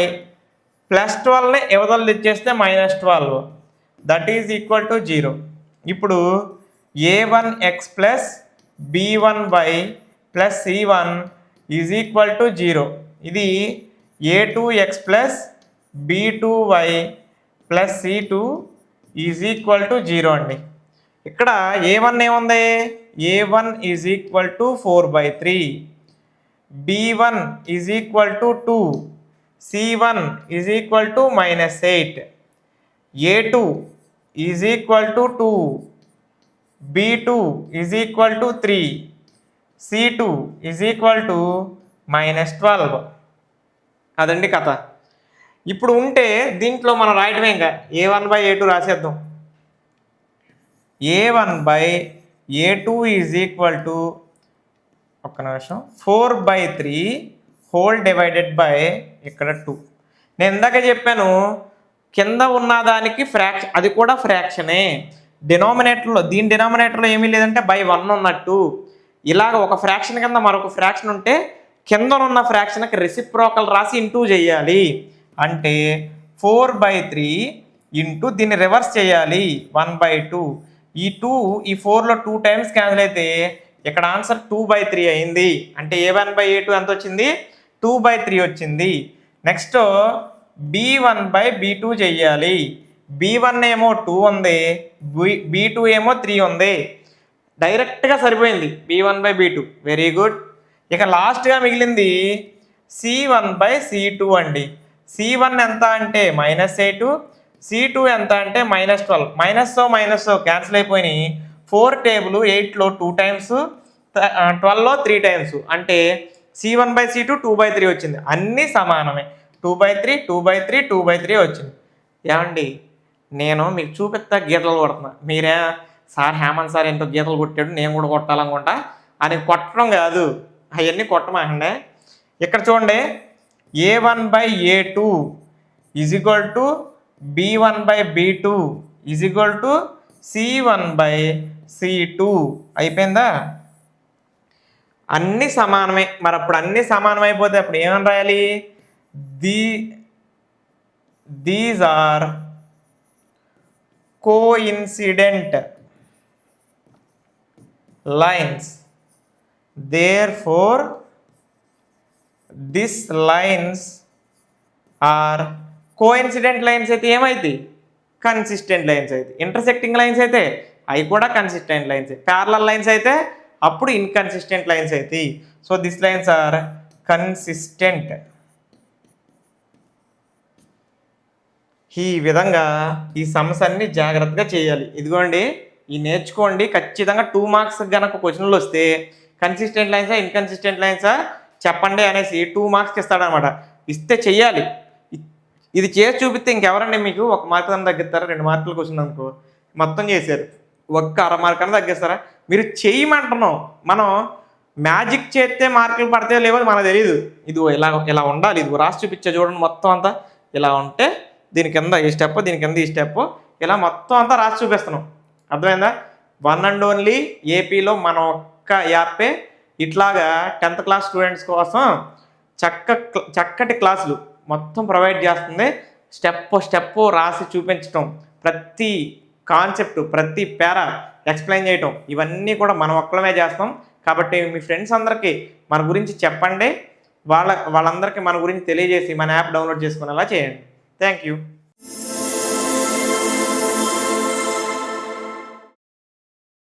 [SPEAKER 1] plus 12ని అవతల తెచ్చేస్తే -12 దట్ ఈజ్ ఈక్వల్ టు 0. ఇప్పుడు a1x plus b1y plus c1 is equal to 0. ఇది a2x plus b2y plus c2 is equal to 0 అండి. ఇక్కడ a1 ఏముంది? a1 is equal to 4/3, b1 is equal to 2, c1 is equal to -8, a2 is equal to 2, b2 is equal to 3, c2 is equal to -12. అదండి కథ. ఇప్పుడు ఉంటే దీంట్లో మనం రాయటమే, ఇంకా a1/a2 రాసేద్దాం. a1/a2 is equal to, ఒక్క నిమిషం, 4/3 హోల్ డివైడెడ్ బై ఇక్కడ 2. నేను ఇందాక చెప్పాను కింద ఉన్నదానికి ఫ్రాక్షన్, అది కూడా ఫ్రాక్షనే. డినామినేటర్లో, దీని డినామినేటర్లో ఏమీ లేదంటే /1 ఉన్నట్టు. ఇలాగ ఒక ఫ్రాక్షన్ కింద మరొక ఫ్రాక్షన్ ఉంటే కిందనున్న ఫ్రాక్షన్కి రెసిప్రోకల్ రాసి ఇంటూ చేయాలి. అంటే 4/3 ఇంటూ దీన్ని రివర్స్ చేయాలి 1/2. ఈ 2 ఈ 4లో 2 టైమ్స్ క్యాన్సిల్ అయితే ఇక్కడ ఆన్సర్ 2/3 అయింది. అంటే a1/a2 ఎంత వచ్చింది? 2/3 వచ్చింది. నెక్స్ట్ b1/b2 చెయ్యాలి. b1 ఏమో 2 ఉంది, b2 ఏమో 3 ఉంది. డైరెక్ట్గా సరిపోయింది b1/b2. Very good. ఇక లాస్ట్గా మిగిలింది c1/c2 అండి. c1 ఎంత అంటే -8, c2 ఎంత అంటే -12. మైనస్ క్యాన్సిల్ అయిపోయినాయి. 4 టేబుల్ 8లో 2 టైమ్స్, 12లో 3 టైమ్స్. అంటే c1/c2 2/3 వచ్చింది. అన్నీ సమానమే. 2/3 2/3 2/3 వచ్చింది. ఏమండి నేను మీకు చూపిస్తా గీతలు కొడుతున్నా. మీరే సార్ హేమంత్ సార్ ఏంటో గీతలు కొట్టాడు నేను కూడా కొట్టాలనుకుంటా అని కొట్టడం కాదు, అవన్నీ కొట్టమాకండి. ఇక్కడ చూడండి, A1/A2 is equal to B1/B2 is equal to C1/C2 అయిపోయిందా? అన్నీ సమానమే. మరి అప్పుడు అన్నీ సమానమైపోతే అప్పుడు ఏమని రాయాలి? These are coincident lines, therefore these lines are coincident lines అయితే ఏమైంది? కన్సిస్టెంట్ లైన్స్ అయితే. ఇంటర్సెక్టింగ్ లైన్స్ అయితే అవి కూడా కన్సిస్టెంట్ లైన్స్. ప్యారలల్ లైన్స్ అయితే అప్పుడు ఇన్కన్సిస్టెంట్ లైన్స్ అవుతాయి. So this lines are consistent. ఈ విధంగా ఈ సమ్స్ అన్ని జాగ్రత్తగా చేయాలి. ఇదిగోండి, ఈ నేర్చుకోండి. ఖచ్చితంగా 2 మార్క్స్ కనుక క్వశ్చన్లు వస్తే కన్సిస్టెంట్ లైన్సా ఇన్కన్సిస్టెంట్ లైన్సా చెప్పండి అనేసి 2 మార్క్స్కి ఇస్తాడనమాట. ఇస్తే చెయ్యాలి. ఇది చేసి చూపిస్తే ఇంకెవరండి మీకు 1 మార్క్ అని తగ్గిస్తారా? 2 మార్కులు క్వశ్చన్ అనుకో మొత్తం చేశారు, 1 1/2 అని తగ్గిస్తారా? మీరు చెయ్యమంటున్నాం. మనం మ్యాజిక్ చేస్తే మార్కులు పడితే లేవో మనకు తెలియదు. ఇది ఇలా ఇలా ఉండాలి. ఇది రాసి చూపించే చూడండి, మొత్తం అంతా ఇలా ఉంటే దీని కింద ఈ స్టెప్, దీని కింద ఈ స్టెప్, ఇలా మొత్తం అంతా రాసి చూపిస్తున్నాం. అర్థమైందా? 1 అండ్ ఓన్లీ ఏపీలో మనం ఒక్క యాపే ఇట్లాగా 10th క్లాస్ స్టూడెంట్స్ కోసం చక్కటి క్లాసులు మొత్తం ప్రొవైడ్ చేస్తుంది. స్టెప్ రాసి చూపించటం, ప్రతి కాన్సెప్ట్, ప్రతి పేరా ఎక్స్ప్లెయిన్ చేయటం, ఇవన్నీ కూడా మనం ఒక్కలమే చేస్తాం. కాబట్టి మీ ఫ్రెండ్స్ అందరికీ మన గురించి చెప్పండి. వాళ్ళందరికీ మన గురించి తెలియజేసి మన యాప్ డౌన్లోడ్ చేసుకునేలా చేయండి. Thank you.